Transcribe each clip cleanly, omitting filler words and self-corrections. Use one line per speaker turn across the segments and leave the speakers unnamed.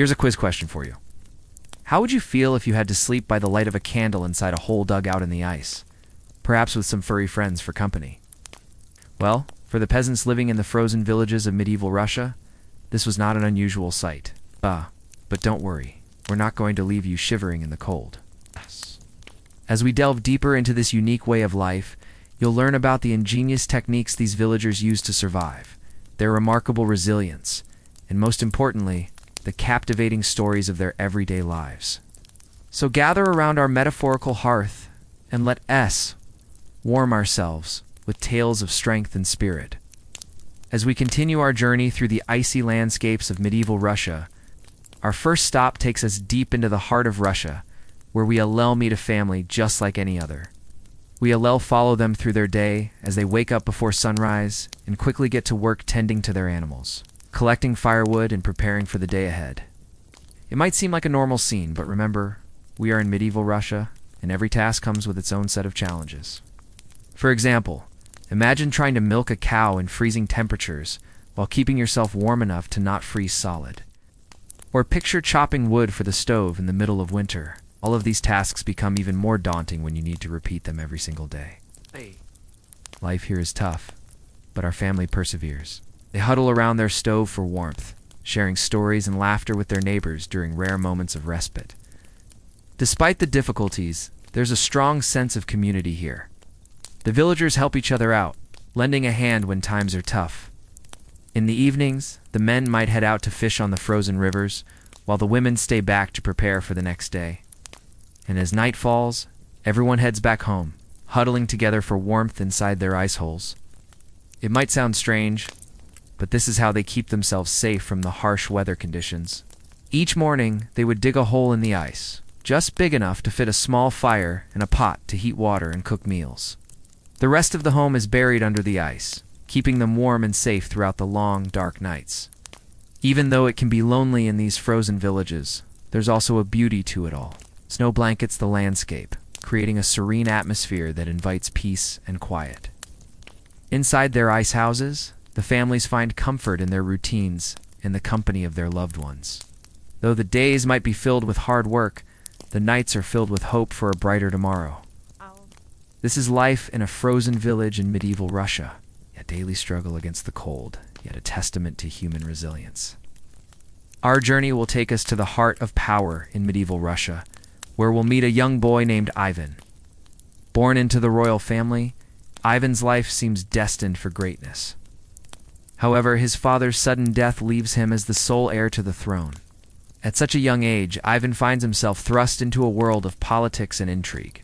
Here's a quiz question for you. How would you feel if you had to sleep by the light of a candle inside a hole dug out in the ice, perhaps with some furry friends for company? Well, for the peasants living in the frozen villages of medieval Russia, this was not an unusual sight. But don't worry, we're not going to leave you shivering in the cold. As we delve deeper into this unique way of life, you'll learn about the ingenious techniques these villagers use to survive, their remarkable resilience, and most importantly, the captivating stories of their everyday lives. So gather around our metaphorical hearth and let us warm ourselves with tales of strength and spirit. As we continue our journey through the icy landscapes of medieval Russia, our first stop takes us deep into the heart of Russia, where we meet a family just like any other. We follow them through their day as they wake up before sunrise and quickly get to work tending to their animals, collecting firewood and preparing for the day ahead. It might seem like a normal scene, but remember, we are in medieval Russia, and every task comes with its own set of challenges. For example, imagine trying to milk a cow in freezing temperatures while keeping yourself warm enough to not freeze solid. Or picture chopping wood for the stove in the middle of winter. All of these tasks become even more daunting when you need to repeat them every single day. Life here is tough, but our family perseveres. They huddle around their stove for warmth, sharing stories and laughter with their neighbors during rare moments of respite. Despite the difficulties, there's a strong sense of community here. The villagers help each other out, lending a hand when times are tough. In the evenings, the men might head out to fish on the frozen rivers, while the women stay back to prepare for the next day. And as night falls, everyone heads back home, huddling together for warmth inside their ice holes. It might sound strange, but this is how they keep themselves safe from the harsh weather conditions. Each morning, they would dig a hole in the ice, just big enough to fit a small fire and a pot to heat water and cook meals. The rest of the home is buried under the ice, keeping them warm and safe throughout the long, dark nights. Even though it can be lonely in these frozen villages, there's also a beauty to it all. Snow blankets the landscape, creating a serene atmosphere that invites peace and quiet. Inside their ice houses, the families find comfort in their routines and the company of their loved ones. Though the days might be filled with hard work, the nights are filled with hope for a brighter tomorrow. This is life in a frozen village in medieval Russia, a daily struggle against the cold, yet a testament to human resilience. Our journey will take us to the heart of power in medieval Russia, where we'll meet a young boy named Ivan. Born into the royal family, Ivan's life seems destined for greatness. However, his father's sudden death leaves him as the sole heir to the throne. At such a young age, Ivan finds himself thrust into a world of politics and intrigue,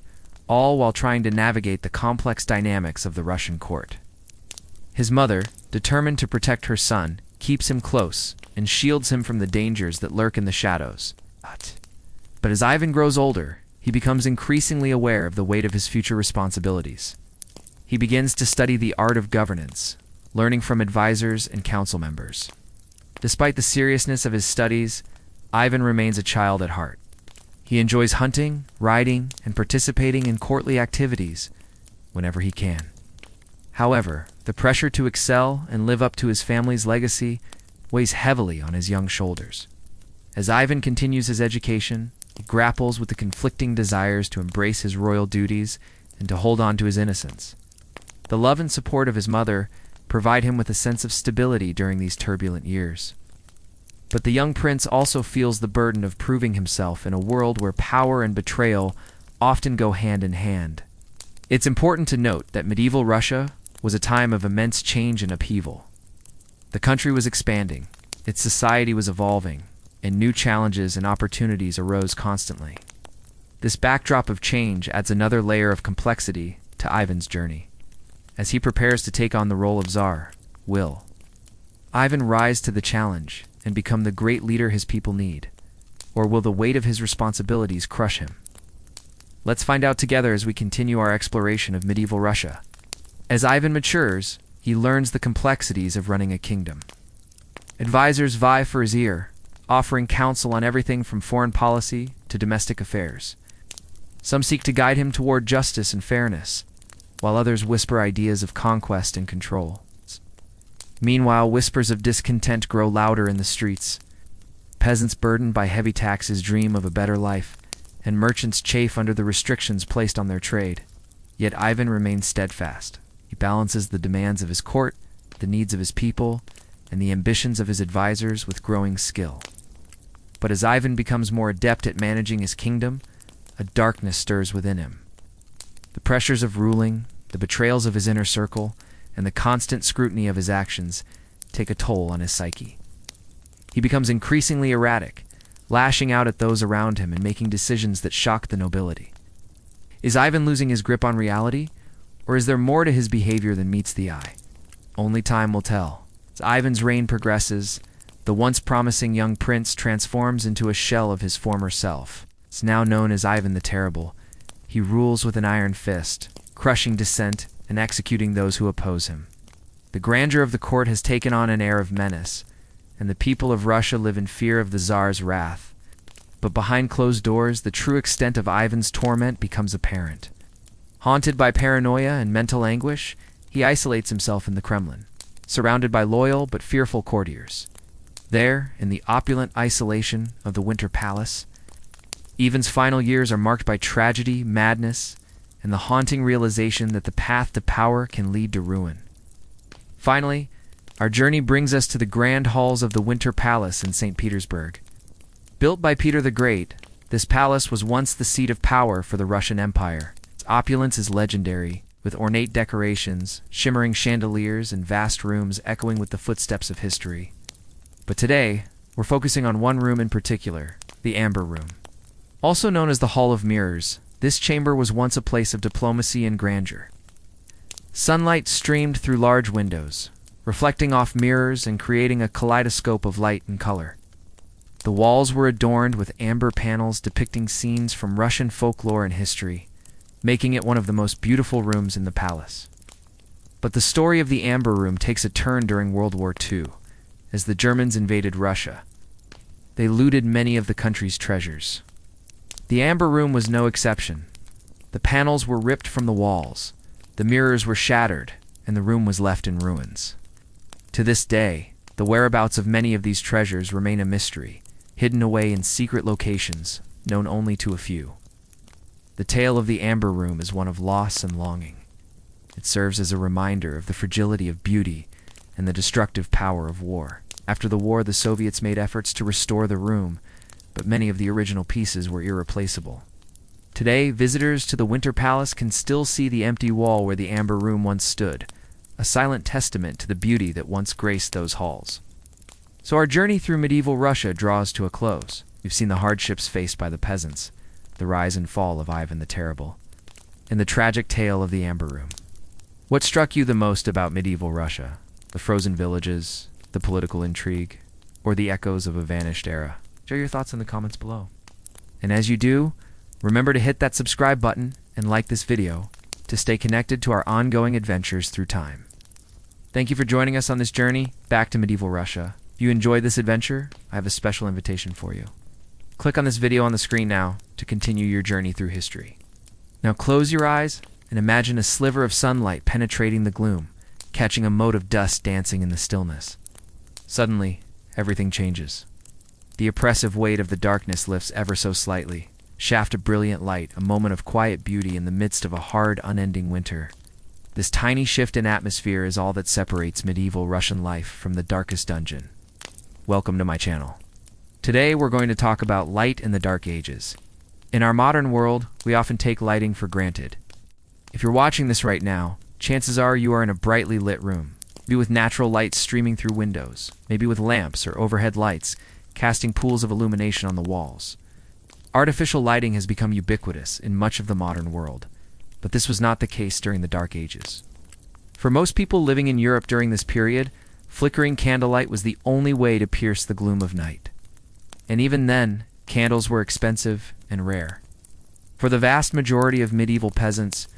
all while trying to navigate the complex dynamics of the Russian court. His mother, determined to protect her son, keeps him close and shields him from the dangers that lurk in the shadows. But as Ivan grows older, he becomes increasingly aware of the weight of his future responsibilities. He begins to study the art of governance, learning from advisors and council members. Despite the seriousness of his studies, Ivan remains a child at heart. He enjoys hunting, riding, and participating in courtly activities whenever he can. However, the pressure to excel and live up to his family's legacy weighs heavily on his young shoulders. As Ivan continues his education, he grapples with the conflicting desires to embrace his royal duties and to hold on to his innocence. The love and support of his mother provide him with a sense of stability during these turbulent years. But the young prince also feels the burden of proving himself in a world where power and betrayal often go hand in hand. It's important to note that medieval Russia was a time of immense change and upheaval. The country was expanding, its society was evolving, and new challenges and opportunities arose constantly. This backdrop of change adds another layer of complexity to Ivan's journey. As he prepares to take on the role of Tsar, will Ivan rise to the challenge and become the great leader his people need? Or will the weight of his responsibilities crush him? Let's find out together as we continue our exploration of medieval Russia. As Ivan matures, he learns the complexities of running a kingdom. Advisors vie for his ear, offering counsel on everything from foreign policy to domestic affairs. Some seek to guide him toward justice and fairness, while others whisper ideas of conquest and control. Meanwhile, whispers of discontent grow louder in the streets. Peasants burdened by heavy taxes dream of a better life, and merchants chafe under the restrictions placed on their trade. Yet Ivan remains steadfast. He balances the demands of his court, the needs of his people, and the ambitions of his advisors with growing skill. But as Ivan becomes more adept at managing his kingdom, a darkness stirs within him. The pressures of ruling, the betrayals of his inner circle, and the constant scrutiny of his actions take a toll on his psyche. He becomes increasingly erratic, lashing out at those around him and making decisions that shock the nobility. Is Ivan losing his grip on reality, or is there more to his behavior than meets the eye? Only time will tell. As Ivan's reign progresses, the once promising young prince transforms into a shell of his former self. It's now known as Ivan the Terrible. He rules with an iron fist, crushing dissent and executing those who oppose him. The grandeur of the court has taken on an air of menace, and the people of Russia live in fear of the Tsar's wrath. But behind closed doors, the true extent of Ivan's torment becomes apparent. Haunted by paranoia and mental anguish, he isolates himself in the Kremlin, surrounded by loyal but fearful courtiers. There, in the opulent isolation of the Winter Palace, Ivan's final years are marked by tragedy, madness, and the haunting realization that the path to power can lead to ruin. Finally, our journey brings us to the grand halls of the Winter Palace in St. Petersburg. Built by Peter the Great, this palace was once the seat of power for the Russian Empire. Its opulence is legendary, with ornate decorations, shimmering chandeliers, and vast rooms echoing with the footsteps of history. But today, we're focusing on one room in particular, the Amber Room. Also known as the Hall of Mirrors, this chamber was once a place of diplomacy and grandeur. Sunlight streamed through large windows, reflecting off mirrors and creating a kaleidoscope of light and color. The walls were adorned with amber panels depicting scenes from Russian folklore and history, making it one of the most beautiful rooms in the palace. But the story of the Amber Room takes a turn during World War II, as the Germans invaded Russia. They looted many of the country's treasures. The Amber Room was no exception. The panels were ripped from the walls, the mirrors were shattered, and the room was left in ruins. To this day, the whereabouts of many of these treasures remain a mystery, hidden away in secret locations known only to a few. The tale of the Amber Room is one of loss and longing. It serves as a reminder of the fragility of beauty and the destructive power of war. After the war, the Soviets made efforts to restore the room, but many of the original pieces were irreplaceable. Today, visitors to the Winter Palace can still see the empty wall where the Amber Room once stood, a silent testament to the beauty that once graced those halls. So our journey through medieval Russia draws to a close. We've seen the hardships faced by the peasants, the rise and fall of Ivan the Terrible, and the tragic tale of the Amber Room. What struck you the most about medieval Russia? The frozen villages, the political intrigue, or the echoes of a vanished era? Share your thoughts in the comments below. And as you do, remember to hit that subscribe button and like this video to stay connected to our ongoing adventures through time. Thank you for joining us on this journey back to medieval Russia. If you enjoyed this adventure, I have a special invitation for you. Click on this video on the screen now to continue your journey through history. Now close your eyes and imagine a sliver of sunlight penetrating the gloom, catching a mote of dust dancing in the stillness. Suddenly, everything changes. The oppressive weight of the darkness lifts ever so slightly. Shaft of brilliant light, a moment of quiet beauty in the midst of a hard, unending winter. This tiny shift in atmosphere is all that separates medieval Russian life from the darkest dungeon. Welcome to my channel. Today we're going to talk about light in the Dark Ages. In our modern world, we often take lighting for granted. If you're watching this right now, chances are you are in a brightly lit room, maybe with natural light streaming through windows, maybe with lamps or overhead lights casting pools of illumination on the walls. Artificial lighting has become ubiquitous in much of the modern world, but this was not the case during the Dark Ages. For most people living in Europe during this period, flickering candlelight was the only way to pierce the gloom of night. And even then, candles were expensive and rare. For the vast majority of medieval peasants,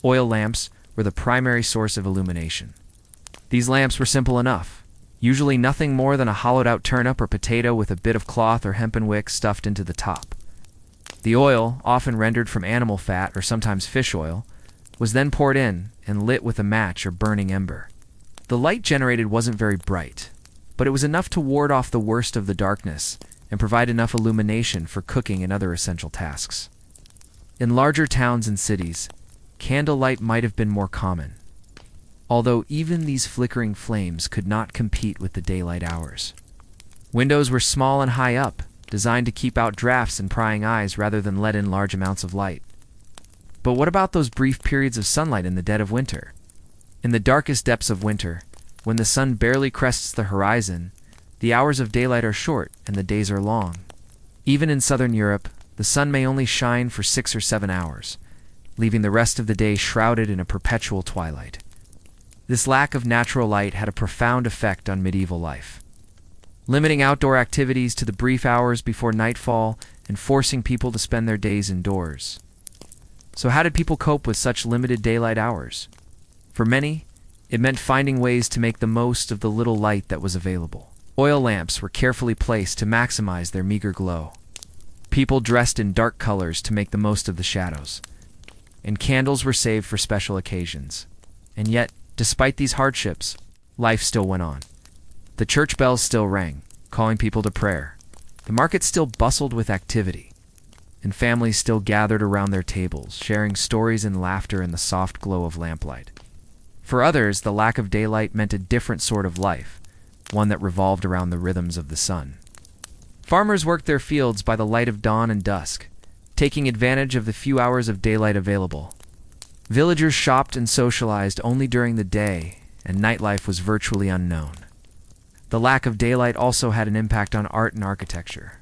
oil lamps were the primary source of illumination. These lamps were simple enough, usually nothing more than a hollowed-out turnip or potato with a bit of cloth or hempen wick stuffed into the top. The oil, often rendered from animal fat or sometimes fish oil, was then poured in and lit with a match or burning ember. The light generated wasn't very bright, but it was enough to ward off the worst of the darkness and provide enough illumination for cooking and other essential tasks. In larger towns and cities, candlelight might have been more common, although even these flickering flames could not compete with the daylight hours. Windows were small and high up, designed to keep out drafts and prying eyes rather than let in large amounts of light. But what about those brief periods of sunlight in the dead of winter? In the darkest depths of winter, when the sun barely crests the horizon, the hours of daylight are short and the days are long. Even in southern Europe, the sun may only shine for 6 or 7 hours, leaving the rest of the day shrouded in a perpetual twilight. This lack of natural light had a profound effect on medieval life, limiting outdoor activities to the brief hours before nightfall and forcing people to spend their days indoors. So how did people cope with such limited daylight hours? For many, it meant finding ways to make the most of the little light that was available. Oil lamps were carefully placed to maximize their meager glow. People dressed in dark colors to make the most of the shadows, and candles were saved for special occasions. And yet, despite these hardships, life still went on. The church bells still rang, calling people to prayer. The market still bustled with activity, and families still gathered around their tables, sharing stories and laughter in the soft glow of lamplight. For others, the lack of daylight meant a different sort of life, one that revolved around the rhythms of the sun. Farmers worked their fields by the light of dawn and dusk, taking advantage of the few hours of daylight available. Villagers shopped and socialized only during the day, and nightlife was virtually unknown. The lack of daylight also had an impact on art and architecture.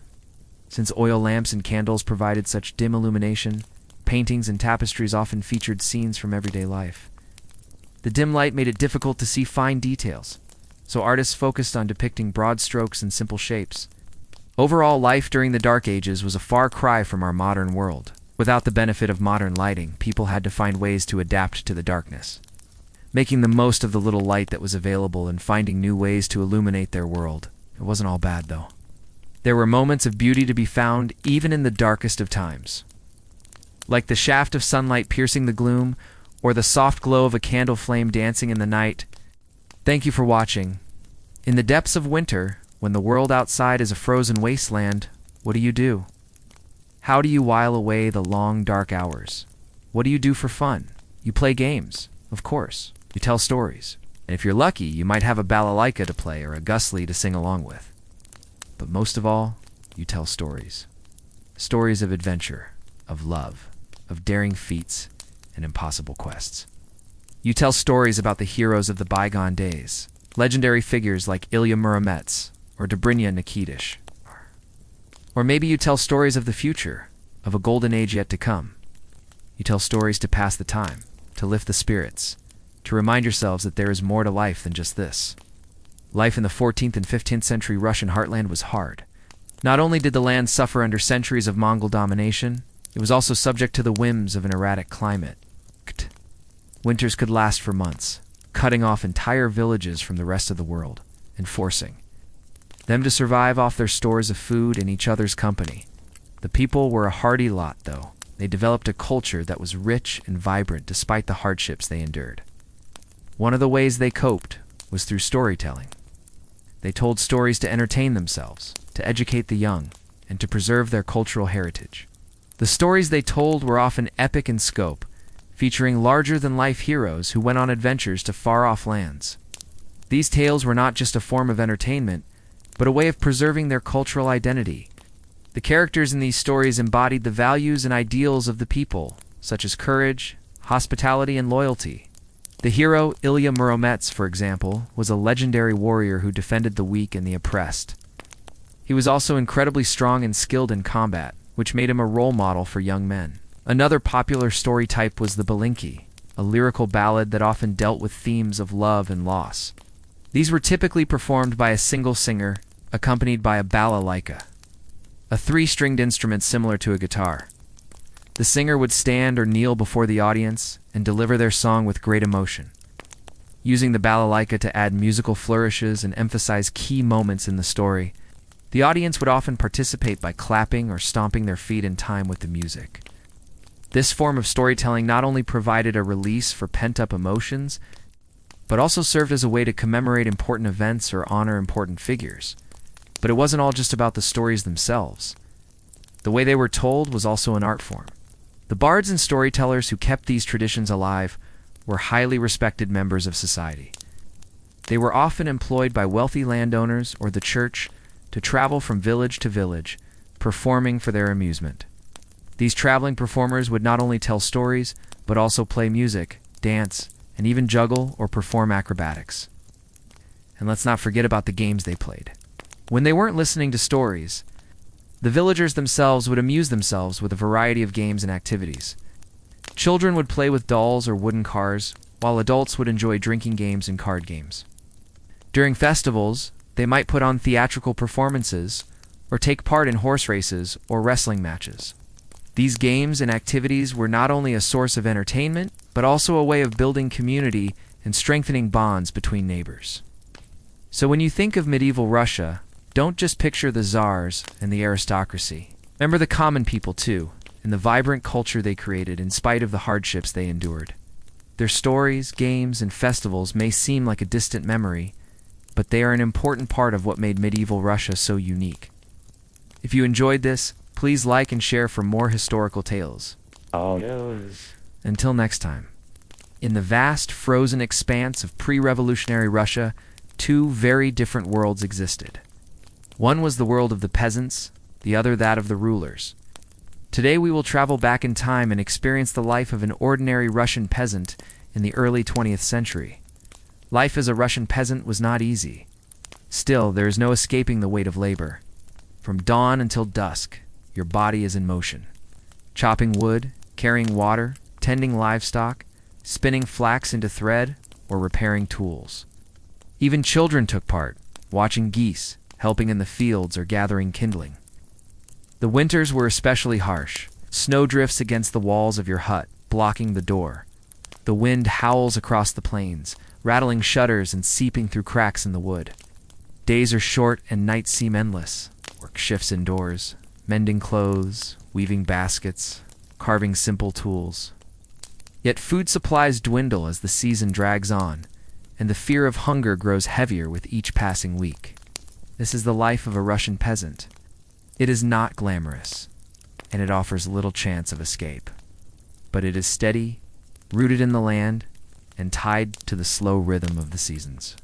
Since oil lamps and candles provided such dim illumination, paintings and tapestries often featured scenes from everyday life. The dim light made it difficult to see fine details, so artists focused on depicting broad strokes and simple shapes. Overall, life during the Dark Ages was a far cry from our modern world. Without the benefit of modern lighting, people had to find ways to adapt to the darkness, making the most of the little light that was available and finding new ways to illuminate their world. It wasn't all bad, though. There were moments of beauty to be found even in the darkest of times, like the shaft of sunlight piercing the gloom, or the soft glow of a candle flame dancing in the night. Thank you for watching. In the depths of winter, when the world outside is a frozen wasteland, what do? How do you while away the long, dark hours? What do you do for fun? You play games, of course. You tell stories. And if you're lucky, you might have a balalaika to play or a gusli to sing along with. But most of all, you tell stories. Stories of adventure, of love, of daring feats, and impossible quests. You tell stories about the heroes of the bygone days, legendary figures like Ilya Muromets or Dobrynya Nikitish. Or maybe you tell stories of the future, of a golden age yet to come. You tell stories to pass the time, to lift the spirits, to remind yourselves that there is more to life than just this. Life in the 14th and 15th century Russian heartland was hard. Not only did the land suffer under centuries of Mongol domination, it was also subject to the whims of an erratic climate. Winters could last for months, cutting off entire villages from the rest of the world and forcing them to survive off their stores of food and each other's company. The people were a hardy lot, though. They developed a culture that was rich and vibrant despite the hardships they endured. One of the ways they coped was through storytelling. They told stories to entertain themselves, to educate the young, and to preserve their cultural heritage. The stories they told were often epic in scope, featuring larger-than-life heroes who went on adventures to far-off lands. These tales were not just a form of entertainment, but a way of preserving their cultural identity. The characters in these stories embodied the values and ideals of the people, such as courage, hospitality, and loyalty. The hero, Ilya Muromets, for example, was a legendary warrior who defended the weak and the oppressed. He was also incredibly strong and skilled in combat, which made him a role model for young men. Another popular story type was the balinki, a lyrical ballad that often dealt with themes of love and loss. These were typically performed by a single singer, accompanied by a balalaika, a three-stringed instrument similar to a guitar. The singer would stand or kneel before the audience and deliver their song with great emotion, using the balalaika to add musical flourishes and emphasize key moments in the story. The audience would often participate by clapping or stomping their feet in time with the music. This form of storytelling not only provided a release for pent-up emotions, but also served as a way to commemorate important events or honor important figures. But it wasn't all just about the stories themselves. The way they were told was also an art form. The bards and storytellers who kept these traditions alive were highly respected members of society. They were often employed by wealthy landowners or the church to travel from village to village, performing for their amusement. These traveling performers would not only tell stories, but also play music, dance, and even juggle or perform acrobatics. And let's not forget about the games they played. When they weren't listening to stories, the villagers themselves would amuse themselves with a variety of games and activities. Children would play with dolls or wooden cars, while adults would enjoy drinking games and card games. During festivals, they might put on theatrical performances or take part in horse races or wrestling matches. These games and activities were not only a source of entertainment, but also a way of building community and strengthening bonds between neighbors. So when you think of medieval Russia, don't just picture the czars and the aristocracy. Remember the common people too, and the vibrant culture they created in spite of the hardships they endured. Their stories, games, and festivals may seem like a distant memory, but they are an important part of what made medieval Russia so unique. If you enjoyed this, please like and share for more historical tales. Until next time. In the vast, frozen expanse of pre-revolutionary Russia, two very different worlds existed. One was the world of the peasants, the other that of the rulers. Today we will travel back in time and experience the life of an ordinary Russian peasant in the early 20th century. Life as a Russian peasant was not easy. Still, there is no escaping the weight of labor. From dawn until dusk, your body is in motion. Chopping wood, carrying water, tending livestock, spinning flax into thread, or repairing tools. Even children took part, watching geese, helping in the fields, or gathering kindling. The winters were especially harsh. Snow drifts against the walls of your hut, blocking the door. The wind howls across the plains, rattling shutters and seeping through cracks in the wood. Days are short and nights seem endless. Work shifts indoors, mending clothes, weaving baskets, carving simple tools. Yet food supplies dwindle as the season drags on, and the fear of hunger grows heavier with each passing week. This is the life of a Russian peasant. It is not glamorous, and it offers little chance of escape. But it is steady, rooted in the land, and tied to the slow rhythm of the seasons.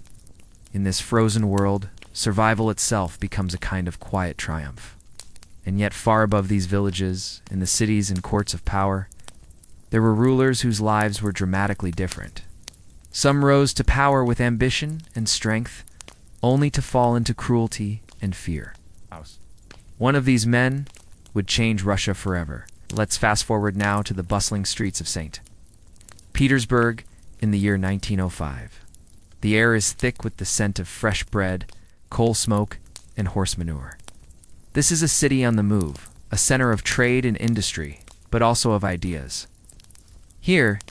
In this frozen world, survival itself becomes a kind of quiet triumph. And yet far above these villages, in the cities and courts of power, there were rulers whose lives were dramatically different. Some rose to power with ambition and strength, only to fall into cruelty and fear. One of these men would change Russia forever. Let's fast forward now to the bustling streets of St. Petersburg in the year 1905. The air is thick with the scent of fresh bread, coal smoke, and horse manure. This is a city on the move, a center of trade and industry, but also of ideas. Here,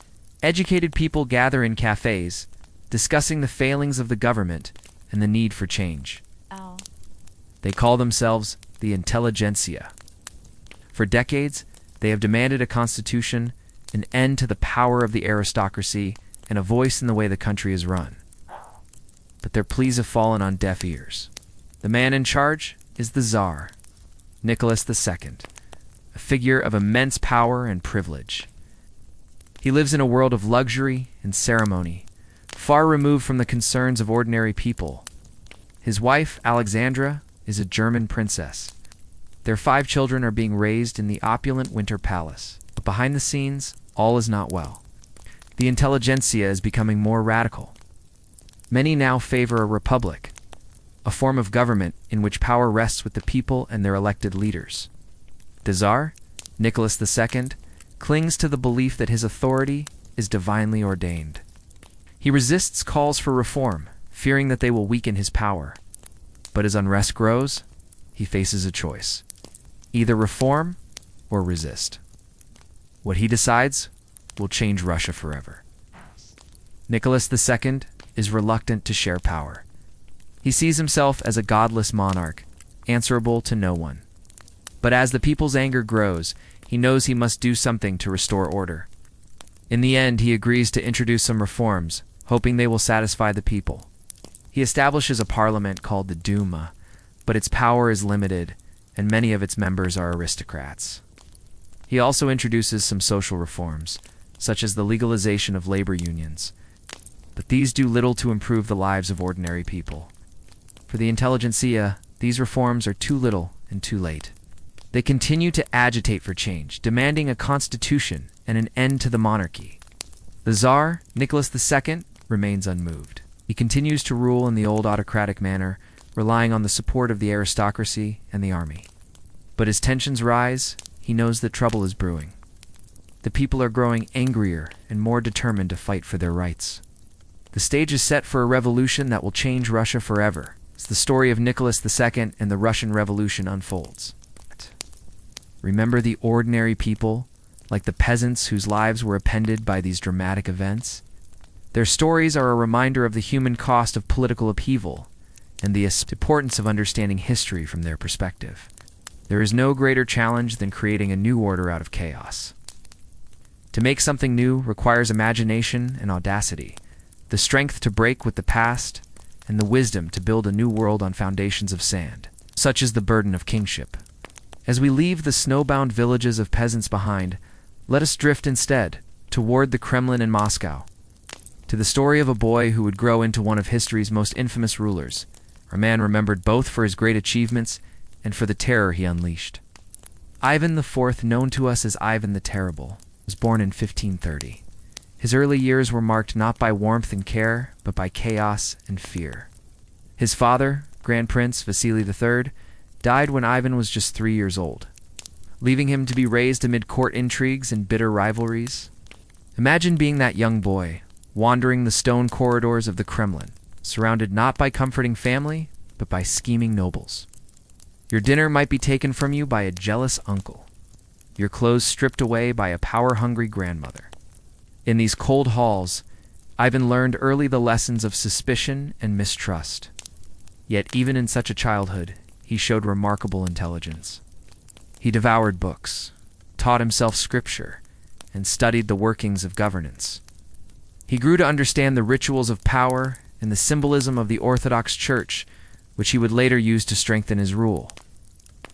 educated people gather in cafes, discussing the failings of the government and the need for change. They call themselves the intelligentsia. For decades, they have demanded a constitution, an end to the power of the aristocracy, and a voice in the way the country is run. But their pleas have fallen on deaf ears. The man in charge is the Tsar, Nicholas II, a figure of immense power and privilege. He lives in a world of luxury and ceremony, far removed from the concerns of ordinary people. His wife, Alexandra, is a German princess. Their 5 children are being raised in the opulent winter palace. But behind the scenes, all is not well. The intelligentsia is becoming more radical. Many now favor a republic, a form of government in which power rests with the people and their elected leaders. The Tsar, Nicholas II, clings to the belief that his authority is divinely ordained. He resists calls for reform, fearing that they will weaken his power. But as unrest grows, he faces a choice: either reform or resist. What he decides will change Russia forever. Nicholas II is reluctant to share power. He sees himself as a godless monarch, answerable to no one. But as the people's anger grows, he knows he must do something to restore order. In the end, he agrees to introduce some reforms, hoping they will satisfy the people. He establishes a parliament called the Duma, but its power is limited, and many of its members are aristocrats. He also introduces some social reforms, such as the legalization of labor unions, but these do little to improve the lives of ordinary people. For the intelligentsia, these reforms are too little and too late. They continue to agitate for change, demanding a constitution and an end to the monarchy. The Tsar, Nicholas II, remains unmoved. He continues to rule in the old autocratic manner, relying on the support of the aristocracy and the army. But as tensions rise, he knows that trouble is brewing. The people are growing angrier and more determined to fight for their rights. The stage is set for a revolution that will change Russia forever, as the story of Nicholas II and the Russian Revolution unfolds. Remember the ordinary people, like the peasants whose lives were appended by these dramatic events? Their stories are a reminder of the human cost of political upheaval and the importance of understanding history from their perspective. There is no greater challenge than creating a new order out of chaos. To make something new requires imagination and audacity, the strength to break with the past, and the wisdom to build a new world on foundations of sand. Such is the burden of kingship. As we leave the snowbound villages of peasants behind, let us drift instead toward the Kremlin in Moscow, to the story of a boy who would grow into one of history's most infamous rulers, a man remembered both for his great achievements and for the terror he unleashed. Ivan IV, known to us as Ivan the Terrible, was born in 1530. His early years were marked not by warmth and care, but by chaos and fear. His father, Grand Prince Vasily III, died when Ivan was just 3 years old, leaving him to be raised amid court intrigues and bitter rivalries. Imagine being that young boy, wandering the stone corridors of the Kremlin, surrounded not by comforting family, but by scheming nobles. Your dinner might be taken from you by a jealous uncle, your clothes stripped away by a power-hungry grandmother. In these cold halls, Ivan learned early the lessons of suspicion and mistrust. Yet even in such a childhood, he showed remarkable intelligence. He devoured books, taught himself scripture, and studied the workings of governance. He grew to understand the rituals of power and the symbolism of the Orthodox Church, which he would later use to strengthen his rule.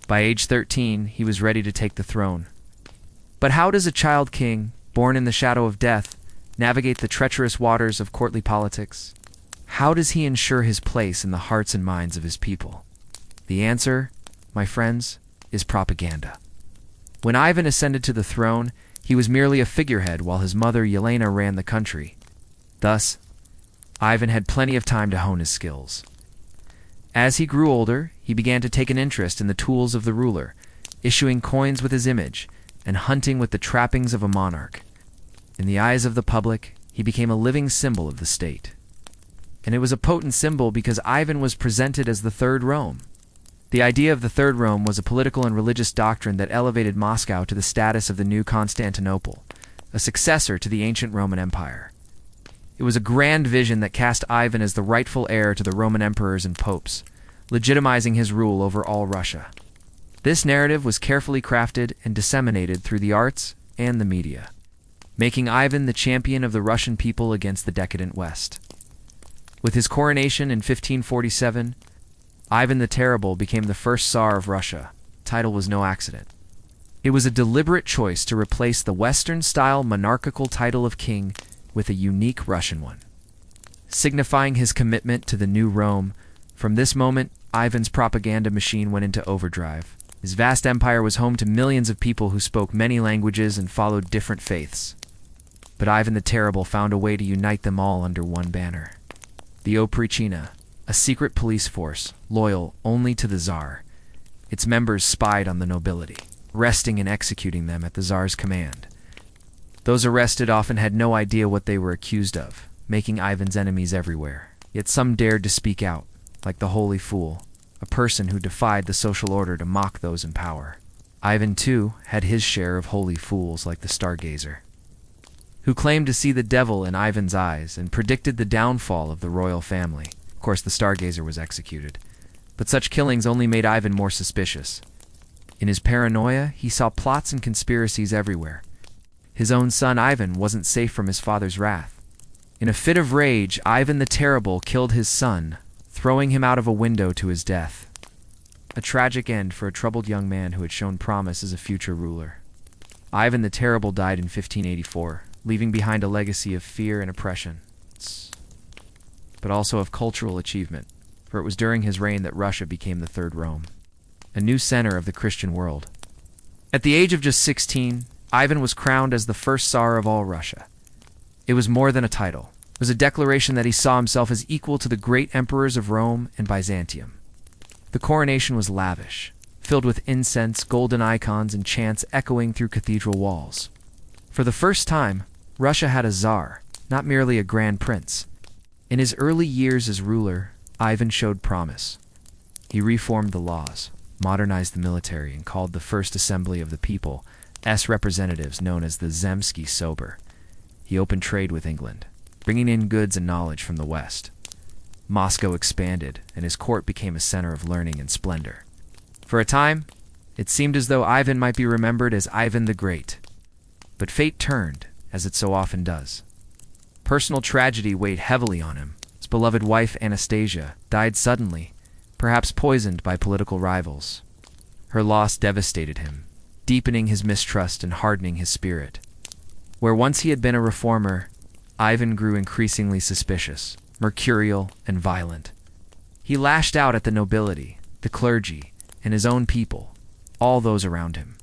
By age 13, he was ready to take the throne. But how does a child king, born in the shadow of death, navigate the treacherous waters of courtly politics? How does he ensure his place in the hearts and minds of his people? The answer, my friends, is propaganda. When Ivan ascended to the throne, he was merely a figurehead while his mother Yelena ran the country. Thus, Ivan had plenty of time to hone his skills. As he grew older, he began to take an interest in the tools of the ruler, issuing coins with his image and hunting with the trappings of a monarch. In the eyes of the public, he became a living symbol of the state. And it was a potent symbol because Ivan was presented as the Third Rome. The idea of the Third Rome was a political and religious doctrine that elevated Moscow to the status of the new Constantinople, a successor to the ancient Roman Empire. It was a grand vision that cast Ivan as the rightful heir to the Roman emperors and popes, legitimizing his rule over all Russia. This narrative was carefully crafted and disseminated through the arts and the media, making Ivan the champion of the Russian people against the decadent West. With his coronation in 1547, Ivan the Terrible became the first Tsar of Russia. The title was no accident. It was a deliberate choice to replace the Western-style monarchical title of king with a unique Russian one. Signifying his commitment to the new Rome, from this moment, Ivan's propaganda machine went into overdrive. His vast empire was home to millions of people who spoke many languages and followed different faiths. But Ivan the Terrible found a way to unite them all under one banner. The Oprichina, a secret police force, loyal only to the Tsar. Its members spied on the nobility, arresting and executing them at the Tsar's command. Those arrested often had no idea what they were accused of, making Ivan's enemies everywhere. Yet some dared to speak out, like the Holy Fool, a person who defied the social order to mock those in power. Ivan, too, had his share of holy fools like the Stargazer, who claimed to see the devil in Ivan's eyes and predicted the downfall of the royal family. Of course, the Stargazer was executed, but such killings only made Ivan more suspicious. In his paranoia, he saw plots and conspiracies everywhere. His own son Ivan wasn't safe from his father's wrath. In a fit of rage, Ivan the Terrible killed his son, throwing him out of a window to his death. A tragic end for a troubled young man who had shown promise as a future ruler. Ivan the Terrible died in 1584, leaving behind a legacy of fear and oppression, but also of cultural achievement, for it was during his reign that Russia became the Third Rome, a new center of the Christian world. At the age of just 16, Ivan was crowned as the first Tsar of all Russia. It was more than a title. It was a declaration that he saw himself as equal to the great emperors of Rome and Byzantium. The coronation was lavish, filled with incense, golden icons, and chants echoing through cathedral walls. For the first time, Russia had a czar, not merely a grand prince. In his early years as ruler, Ivan showed promise. He reformed the laws, modernized the military, and called the first assembly of the people's representatives known as the Zemsky Sober. He opened trade with England, bringing in goods and knowledge from the West. Moscow expanded, and his court became a center of learning and splendor. For a time, it seemed as though Ivan might be remembered as Ivan the Great. But fate turned, as it so often does. Personal tragedy weighed heavily on him. His beloved wife Anastasia died suddenly, perhaps poisoned by political rivals. Her loss devastated him, deepening his mistrust and hardening his spirit. Where once he had been a reformer, Ivan grew increasingly suspicious, mercurial, and violent. He lashed out at the nobility, the clergy, and his own people, all those around him.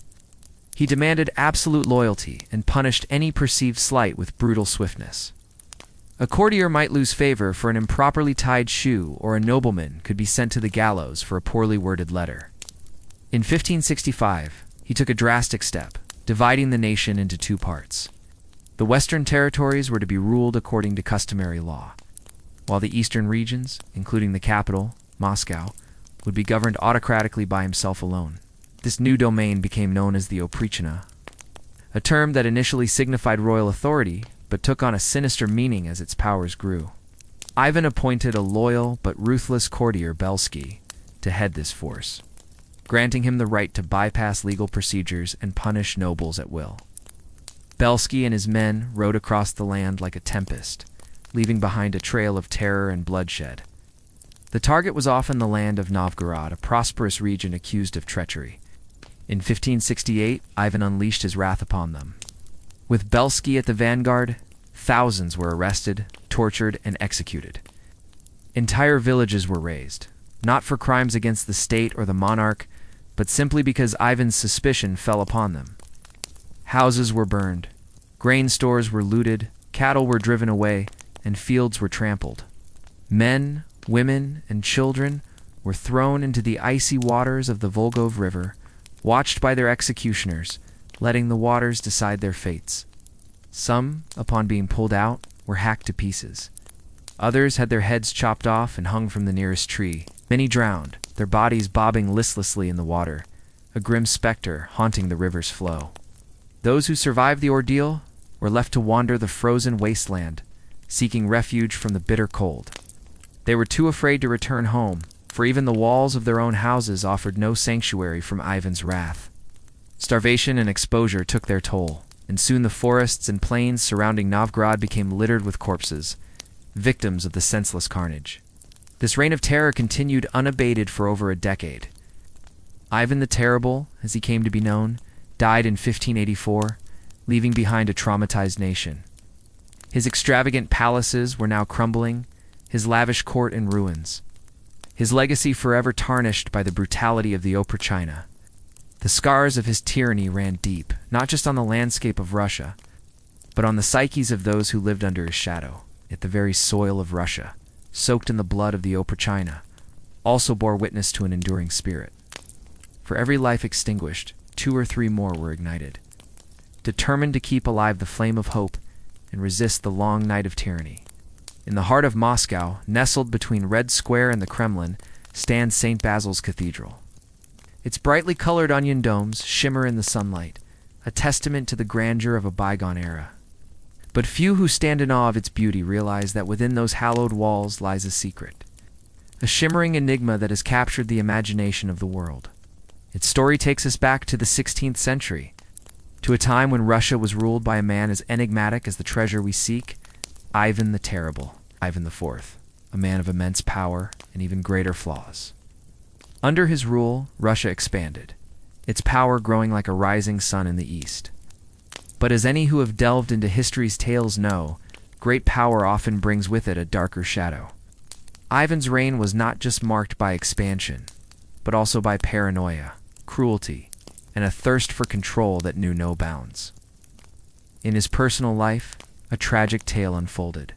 He demanded absolute loyalty and punished any perceived slight with brutal swiftness. A courtier might lose favor for an improperly tied shoe, or a nobleman could be sent to the gallows for a poorly worded letter. In 1565, he took a drastic step, dividing the nation into two parts. The western territories were to be ruled according to customary law, while the eastern regions, including the capital, Moscow, would be governed autocratically by himself alone. This new domain became known as the Oprichina, a term that initially signified royal authority, but took on a sinister meaning as its powers grew. Ivan appointed a loyal but ruthless courtier, Belsky, to head this force, granting him the right to bypass legal procedures and punish nobles at will. Belsky and his men rode across the land like a tempest, leaving behind a trail of terror and bloodshed. The target was often the land of Novgorod, a prosperous region accused of treachery. In 1568, Ivan unleashed his wrath upon them. With Belsky at the vanguard, thousands were arrested, tortured, and executed. Entire villages were razed, not for crimes against the state or the monarch, but simply because Ivan's suspicion fell upon them. Houses were burned, grain stores were looted, cattle were driven away, and fields were trampled. Men, women, and children were thrown into the icy waters of the Volgov River, watched by their executioners, letting the waters decide their fates. Some, upon being pulled out, were hacked to pieces. Others had their heads chopped off and hung from the nearest tree. Many drowned, their bodies bobbing listlessly in the water, a grim specter haunting the river's flow. Those who survived the ordeal were left to wander the frozen wasteland, seeking refuge from the bitter cold. They were too afraid to return home, for even the walls of their own houses offered no sanctuary from Ivan's wrath. Starvation and exposure took their toll, and soon the forests and plains surrounding Novgorod became littered with corpses, victims of the senseless carnage. This reign of terror continued unabated for over a decade. Ivan the Terrible, as he came to be known, died in 1584, leaving behind a traumatized nation. His extravagant palaces were now crumbling, his lavish court in ruins. His legacy forever tarnished by the brutality of the Oprichina. The scars of his tyranny ran deep, not just on the landscape of Russia, but on the psyches of those who lived under his shadow. Yet the very soil of Russia, soaked in the blood of the Oprichina, also bore witness to an enduring spirit. For every life extinguished, 2 or 3 more were ignited, determined to keep alive the flame of hope and resist the long night of tyranny. In the heart of Moscow, nestled between Red Square and the Kremlin, stands St. Basil's Cathedral. Its brightly colored onion domes shimmer in the sunlight, a testament to the grandeur of a bygone era. But few who stand in awe of its beauty realize that within those hallowed walls lies a secret, a shimmering enigma that has captured the imagination of the world. Its story takes us back to the 16th century, to a time when Russia was ruled by a man as enigmatic as the treasure we seek, Ivan the Terrible, Ivan IV, a man of immense power and even greater flaws. Under his rule, Russia expanded, its power growing like a rising sun in the east. But as any who have delved into history's tales know, great power often brings with it a darker shadow. Ivan's reign was not just marked by expansion, but also by paranoia, cruelty, and a thirst for control that knew no bounds. In his personal life, a tragic tale unfolded.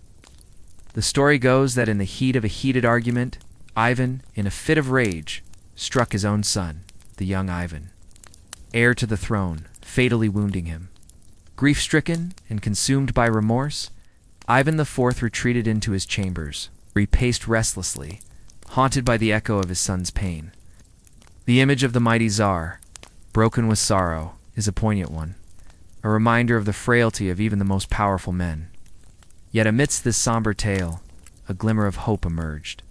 The story goes that in the heat of a heated argument, Ivan, in a fit of rage, struck his own son, the young Ivan, heir to the throne, fatally wounding him. Grief-stricken and consumed by remorse, Ivan IV retreated into his chambers, where he paced restlessly, haunted by the echo of his son's pain. The image of the mighty Tsar, broken with sorrow, is a poignant one, a reminder of the frailty of even the most powerful men. Yet amidst this somber tale, a glimmer of hope emerged.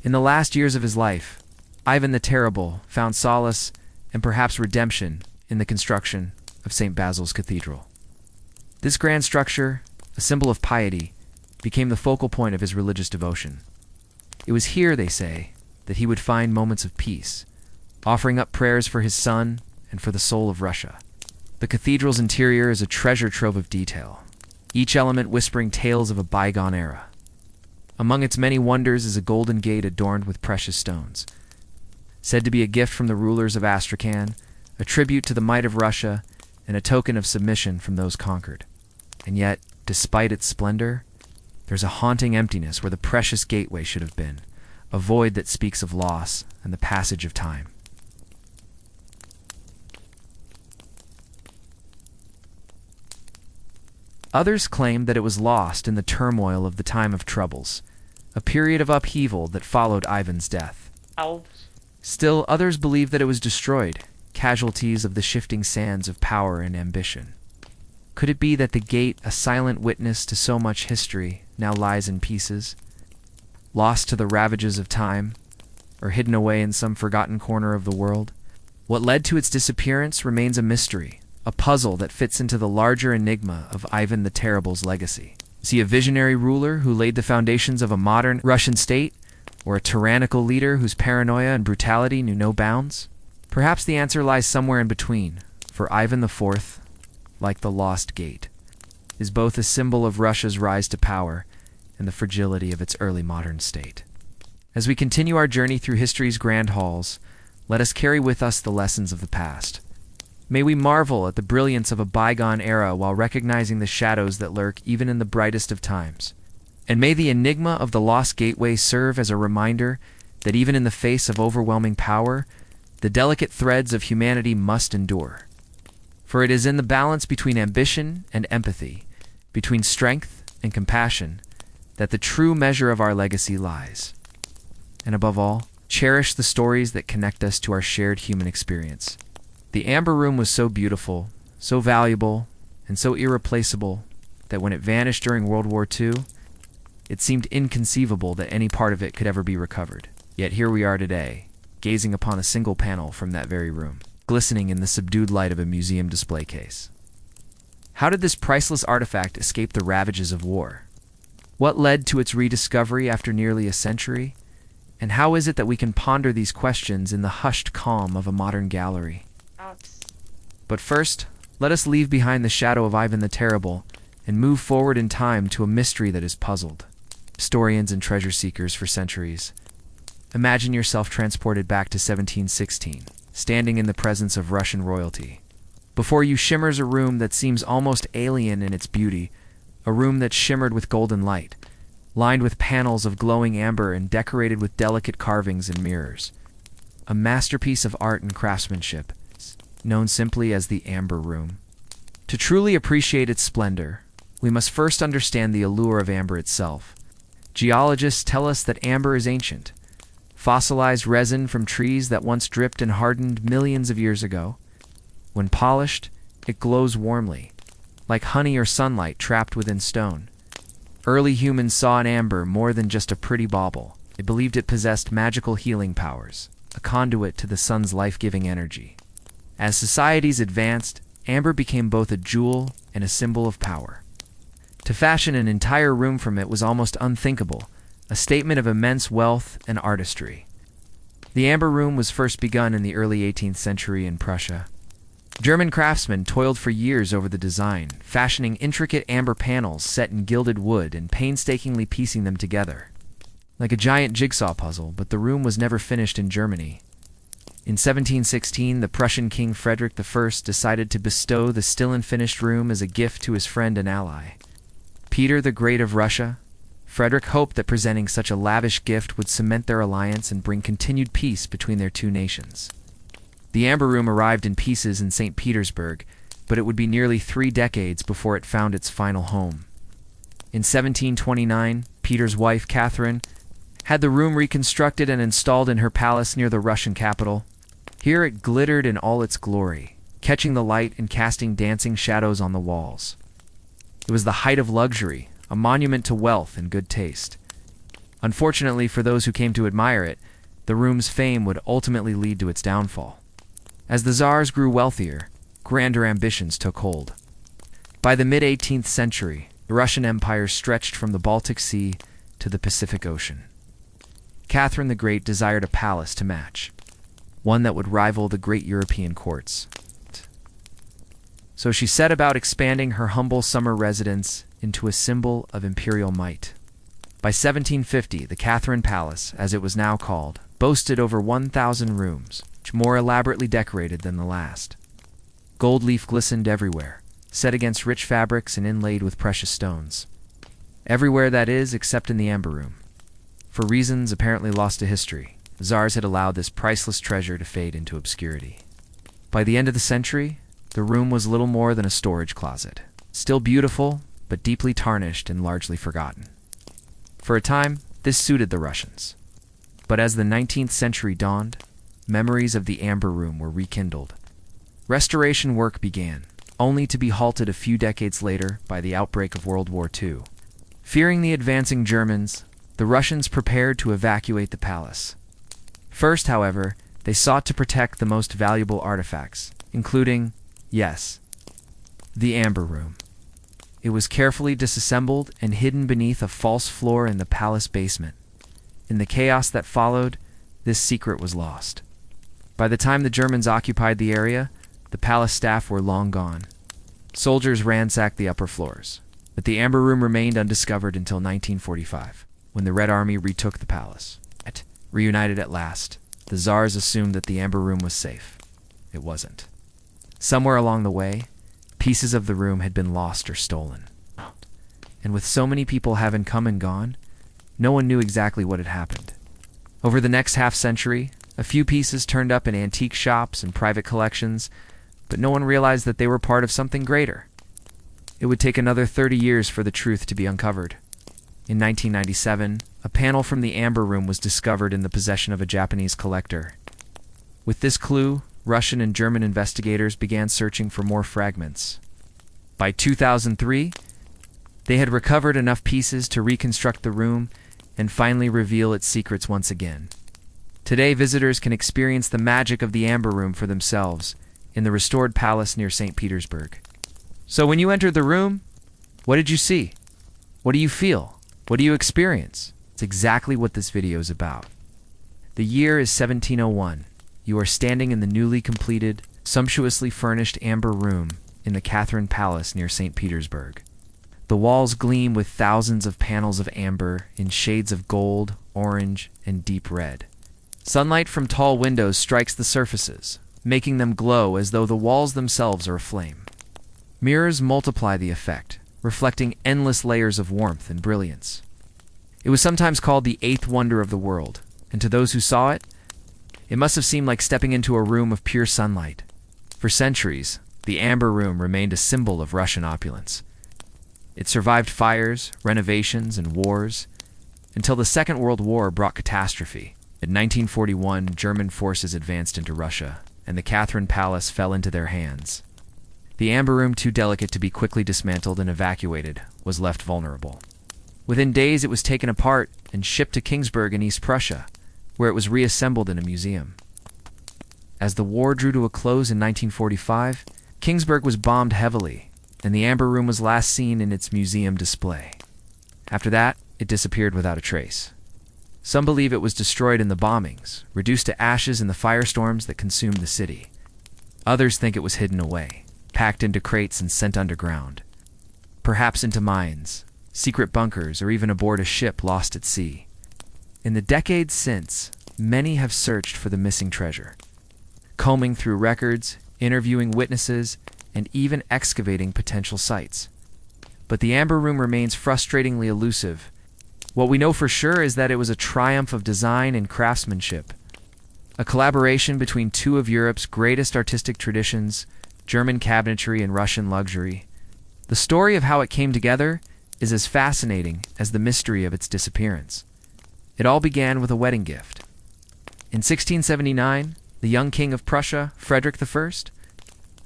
In the last years of his life, Ivan the Terrible found solace and perhaps redemption in the construction of St. Basil's Cathedral. This grand structure, a symbol of piety, became the focal point of his religious devotion. It was here, they say, that he would find moments of peace, offering up prayers for his son and for the soul of Russia. The cathedral's interior is a treasure trove of detail, each element whispering tales of a bygone era. Among its many wonders is a golden gate adorned with precious stones, said to be a gift from the rulers of Astrakhan, a tribute to the might of Russia, and a token of submission from those conquered. And yet, despite its splendor, there's a haunting emptiness where the precious gateway should have been, a void that speaks of loss and the passage of time. Others claim that it was lost in the turmoil of the time of troubles, a period of upheaval that followed Ivan's death. Still, others believe that it was destroyed, casualties of the shifting sands of power and ambition. Could it be that the gate, a silent witness to so much history, now lies in pieces, lost to the ravages of time, or hidden away in some forgotten corner of the world? What led to its disappearance remains a mystery, a puzzle that fits into the larger enigma of Ivan the Terrible's legacy. Is he a visionary ruler who laid the foundations of a modern Russian state, or a tyrannical leader whose paranoia and brutality knew no bounds? Perhaps the answer lies somewhere in between, for Ivan IV, like the lost gate, is both a symbol of Russia's rise to power and the fragility of its early modern state. As we continue our journey through history's grand halls, let us carry with us the lessons of the past. May we marvel at the brilliance of a bygone era while recognizing the shadows that lurk even in the brightest of times. And may the enigma of the lost gateway serve as a reminder that even in the face of overwhelming power, the delicate threads of humanity must endure. For it is in the balance between ambition and empathy, between strength and compassion, that the true measure of our legacy lies. And above all, cherish the stories that connect us to our shared human experience. The Amber Room was so beautiful, so valuable, and so irreplaceable that when it vanished during World War II, it seemed inconceivable that any part of it could ever be recovered. Yet here we are today, gazing upon a single panel from that very room, glistening in the subdued light of a museum display case. How did this priceless artifact escape the ravages of war? What led to its rediscovery after nearly a century? And how is it that we can ponder these questions in the hushed calm of a modern gallery? But first, let us leave behind the shadow of Ivan the Terrible and move forward in time to a mystery that has puzzled historians and treasure seekers for centuries. Imagine yourself transported back to 1716, standing in the presence of Russian royalty. Before you shimmers a room that seems almost alien in its beauty, a room that shimmered with golden light, lined with panels of glowing amber and decorated with delicate carvings and mirrors. A masterpiece of art and craftsmanship, known simply as the Amber Room. To truly appreciate its splendor, we must first understand the allure of amber itself. Geologists tell us that amber is ancient, fossilized resin from trees that once dripped and hardened millions of years ago. When polished, it glows warmly, like honey or sunlight trapped within stone. Early humans saw in amber more than just a pretty bauble. They believed it possessed magical healing powers, a conduit to the sun's life-giving energy. As societies advanced, amber became both a jewel and a symbol of power. To fashion an entire room from it was almost unthinkable, a statement of immense wealth and artistry. The amber room was first begun in the early 18th century in Prussia. German craftsmen toiled for years over the design, fashioning intricate amber panels set in gilded wood and painstakingly piecing them together. Like a giant jigsaw puzzle, but the room was never finished in Germany. In 1716, the Prussian King Frederick I decided to bestow the still unfinished room as a gift to his friend and ally, Peter the Great of Russia. Frederick hoped that presenting such a lavish gift would cement their alliance and bring continued peace between their two nations. The amber room arrived in pieces in St. Petersburg, but it would be nearly 3 decades before it found its final home. In 1729, Peter's wife, Catherine, had the room reconstructed and installed in her palace near the Russian capital. Here it glittered in all its glory, catching the light and casting dancing shadows on the walls. It was the height of luxury, a monument to wealth and good taste. Unfortunately for those who came to admire it, the room's fame would ultimately lead to its downfall. As the Tsars grew wealthier, grander ambitions took hold. By the mid-18th century, the Russian Empire stretched from the Baltic Sea to the Pacific Ocean. Catherine the Great desired a palace to match, one that would rival the great European courts. So she set about expanding her humble summer residence into a symbol of imperial might. By 1750, the Catherine Palace, as it was now called, boasted over 1,000 rooms, each more elaborately decorated than the last. Gold leaf glistened everywhere, set against rich fabrics and inlaid with precious stones. Everywhere, that is, except in the amber room. For reasons apparently lost to history, the Tsars had allowed this priceless treasure to fade into obscurity. By the end of the century, the room was little more than a storage closet, still beautiful, but deeply tarnished and largely forgotten. For a time, this suited the Russians. But as the 19th century dawned, memories of the amber room were rekindled. Restoration work began, only to be halted a few decades later by the outbreak of World War II. Fearing the advancing Germans, the Russians prepared to evacuate the palace. First, however, they sought to protect the most valuable artifacts, including, yes, the amber room. It was carefully disassembled and hidden beneath a false floor in the palace basement. In the chaos that followed, this secret was lost. By the time the Germans occupied the area, the palace staff were long gone. Soldiers ransacked the upper floors, but the amber room remained undiscovered until 1945, when the Red Army retook the palace. Reunited at last, the Tsars assumed that the amber room was safe. It wasn't. Somewhere along the way, pieces of the room had been lost or stolen. And with so many people having come and gone, no one knew exactly what had happened. Over the next half-century, a few pieces turned up in antique shops and private collections, but no one realized that they were part of something greater. It would take another 30 years for the truth to be uncovered. In 1997, a panel from the amber room was discovered in the possession of a Japanese collector. With this clue, Russian and German investigators began searching for more fragments. By 2003, they had recovered enough pieces to reconstruct the room and finally reveal its secrets once again. Today, visitors can experience the magic of the amber room for themselves in the restored palace near St. Petersburg. So when you entered the room, what did you see? What do you feel? What do you experience? It's exactly what this video is about. The year is 1701. You are standing in the newly completed, sumptuously furnished amber room in the Catherine Palace near St. Petersburg. The walls gleam with thousands of panels of amber in shades of gold, orange, and deep red. Sunlight from tall windows strikes the surfaces, making them glow as though the walls themselves are aflame. Mirrors multiply the effect, reflecting endless layers of warmth and brilliance. It was sometimes called the eighth wonder of the world, and to those who saw it, it must have seemed like stepping into a room of pure sunlight. For centuries, the amber room remained a symbol of Russian opulence. It survived fires, renovations, and wars, until the Second World War brought catastrophe. In 1941, German forces advanced into Russia, and the Catherine Palace fell into their hands. The amber room, too delicate to be quickly dismantled and evacuated, was left vulnerable. Within days, it was taken apart and shipped to Kingsburg in East Prussia, where it was reassembled in a museum. As the war drew to a close in 1945, Kingsburg was bombed heavily, and the amber room was last seen in its museum display. After that, it disappeared without a trace. Some believe it was destroyed in the bombings, reduced to ashes in the firestorms that consumed the city. Others think it was hidden away, packed into crates and sent underground. Perhaps into mines, secret bunkers, or even aboard a ship lost at sea. In the decades since, many have searched for the missing treasure, combing through records, interviewing witnesses, and even excavating potential sites. But the Amber Room remains frustratingly elusive. What we know for sure is that it was a triumph of design and craftsmanship, a collaboration between two of Europe's greatest artistic traditions, German cabinetry and Russian luxury. The story of how it came together is as fascinating as the mystery of its disappearance. It all began with a wedding gift. In 1679, the young king of Prussia, Frederick I,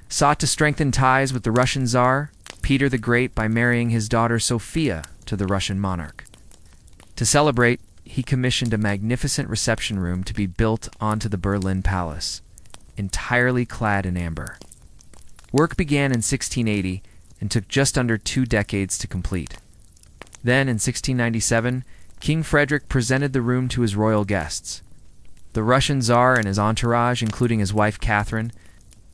sought to strengthen ties with the Russian Tsar, Peter the Great, by marrying his daughter Sophia to the Russian monarch. To celebrate, he commissioned a magnificent reception room to be built onto the Berlin Palace, entirely clad in amber. Work began in 1680 and took just under 2 decades to complete. Then, in 1697, King Frederick presented the room to his royal guests. The Russian Tsar and his entourage, including his wife Catherine.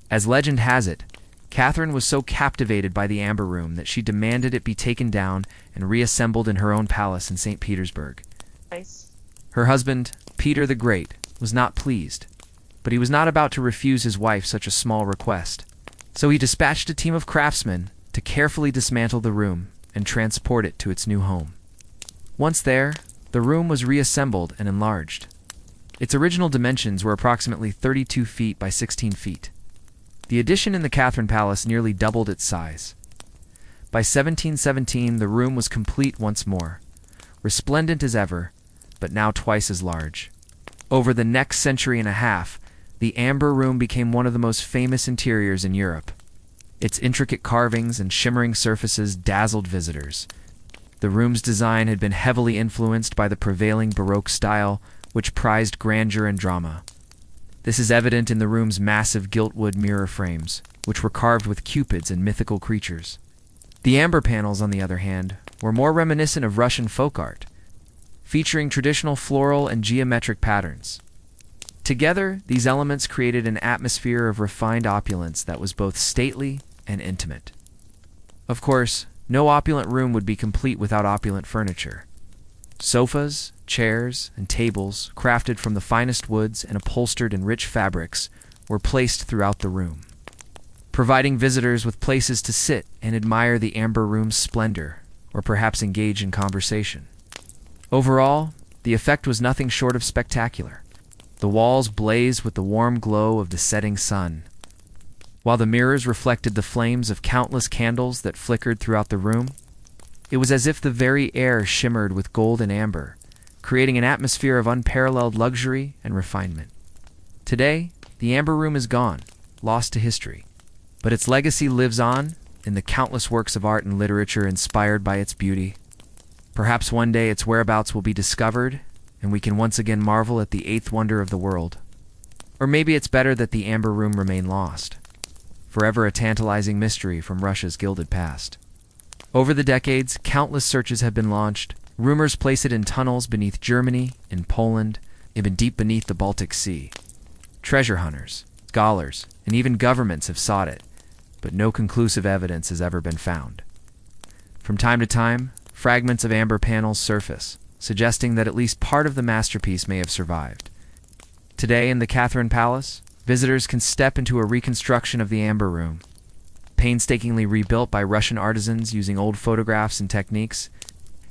As legend has it, Catherine was so captivated by the Amber Room that she demanded it be taken down and reassembled in her own palace in St. Petersburg.
Nice.
Her husband, Peter the Great, was not pleased, but he was not about to refuse his wife such a small request. So he dispatched a team of craftsmen to carefully dismantle the room and transport it to its new home. Once there, the room was reassembled and enlarged. Its original dimensions were approximately 32 feet by 16 feet. The addition in the Catherine Palace nearly doubled its size. By 1717, the room was complete once more, resplendent as ever, but now twice as large. Over the next century and a half, the Amber Room became one of the most famous interiors in Europe. Its intricate carvings and shimmering surfaces dazzled visitors. The room's design had been heavily influenced by the prevailing Baroque style, which prized grandeur and drama. This is evident in the room's massive gilt-wood mirror frames, which were carved with cupids and mythical creatures. The amber panels, on the other hand, were more reminiscent of Russian folk art, featuring traditional floral and geometric patterns. Together, these elements created an atmosphere of refined opulence that was both stately and intimate. Of course, no opulent room would be complete without opulent furniture. Sofas, chairs, and tables, crafted from the finest woods and upholstered in rich fabrics, were placed throughout the room, providing visitors with places to sit and admire the Amber Room's splendor, or perhaps engage in conversation. Overall, the effect was nothing short of spectacular. The walls blazed with the warm glow of the setting sun, while the mirrors reflected the flames of countless candles that flickered throughout the room. It was as if the very air shimmered with gold and amber, creating an atmosphere of unparalleled luxury and refinement. Today, the Amber Room is gone, lost to history, but its legacy lives on in the countless works of art and literature inspired by its beauty. Perhaps one day its whereabouts will be discovered, and we can once again marvel at the eighth wonder of the world. Or maybe it's better that the Amber Room remain lost, forever a tantalizing mystery from Russia's gilded past. Over the decades, countless searches have been launched. Rumors place it in tunnels beneath Germany, in Poland, even deep beneath the Baltic Sea. Treasure hunters, scholars, and even governments have sought it, but no conclusive evidence has ever been found. From time to time, fragments of amber panels surface, suggesting that at least part of the masterpiece may have survived. Today in the Catherine Palace, visitors can step into a reconstruction of the Amber Room, painstakingly rebuilt by Russian artisans using old photographs and techniques.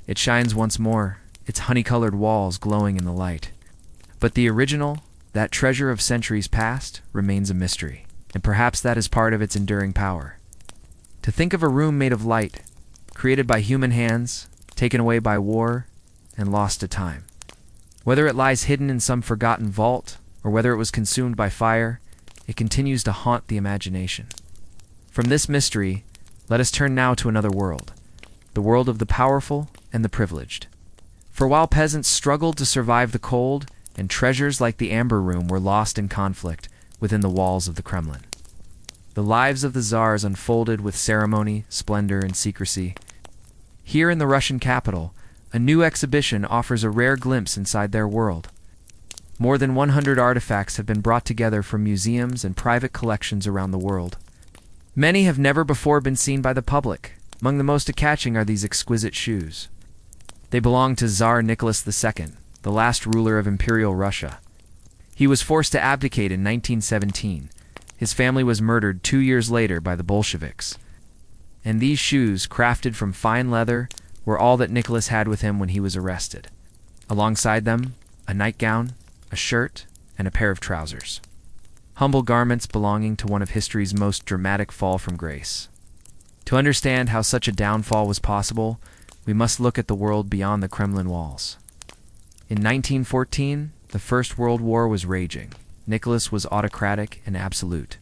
It shines once more, its honey-colored walls glowing in the light. But the original, that treasure of centuries past, remains a mystery, and perhaps that is part of its enduring power. To think of a room made of light, created by human hands, taken away by war, and lost to time. Whether it lies hidden in some forgotten vault, or whether it was consumed by fire, it continues to haunt the imagination. From this mystery, let us turn now to another world, the world of the powerful and the privileged. For while peasants struggled to survive the cold, and treasures like the Amber Room were lost in conflict within the walls of the Kremlin, the lives of the czars unfolded with ceremony, splendor, and secrecy. Here in the Russian capital, a new exhibition offers a rare glimpse inside their world. More than 100 artifacts have been brought together from museums and private collections around the world. Many have never before been seen by the public. Among the most catching are these exquisite shoes. They belong to Tsar Nicholas II, the last ruler of Imperial Russia. He was forced to abdicate in 1917. His family was murdered 2 years later by the Bolsheviks. And these shoes, crafted from fine leather, were all that Nicholas had with him when he was arrested. Alongside them, a nightgown, a shirt, and a pair of trousers. Humble garments belonging to one of history's most dramatic fall from grace. To understand how such a downfall was possible, we must look at the world beyond the Kremlin walls. In 1914, the First World War was raging. Nicholas was autocratic and absolute.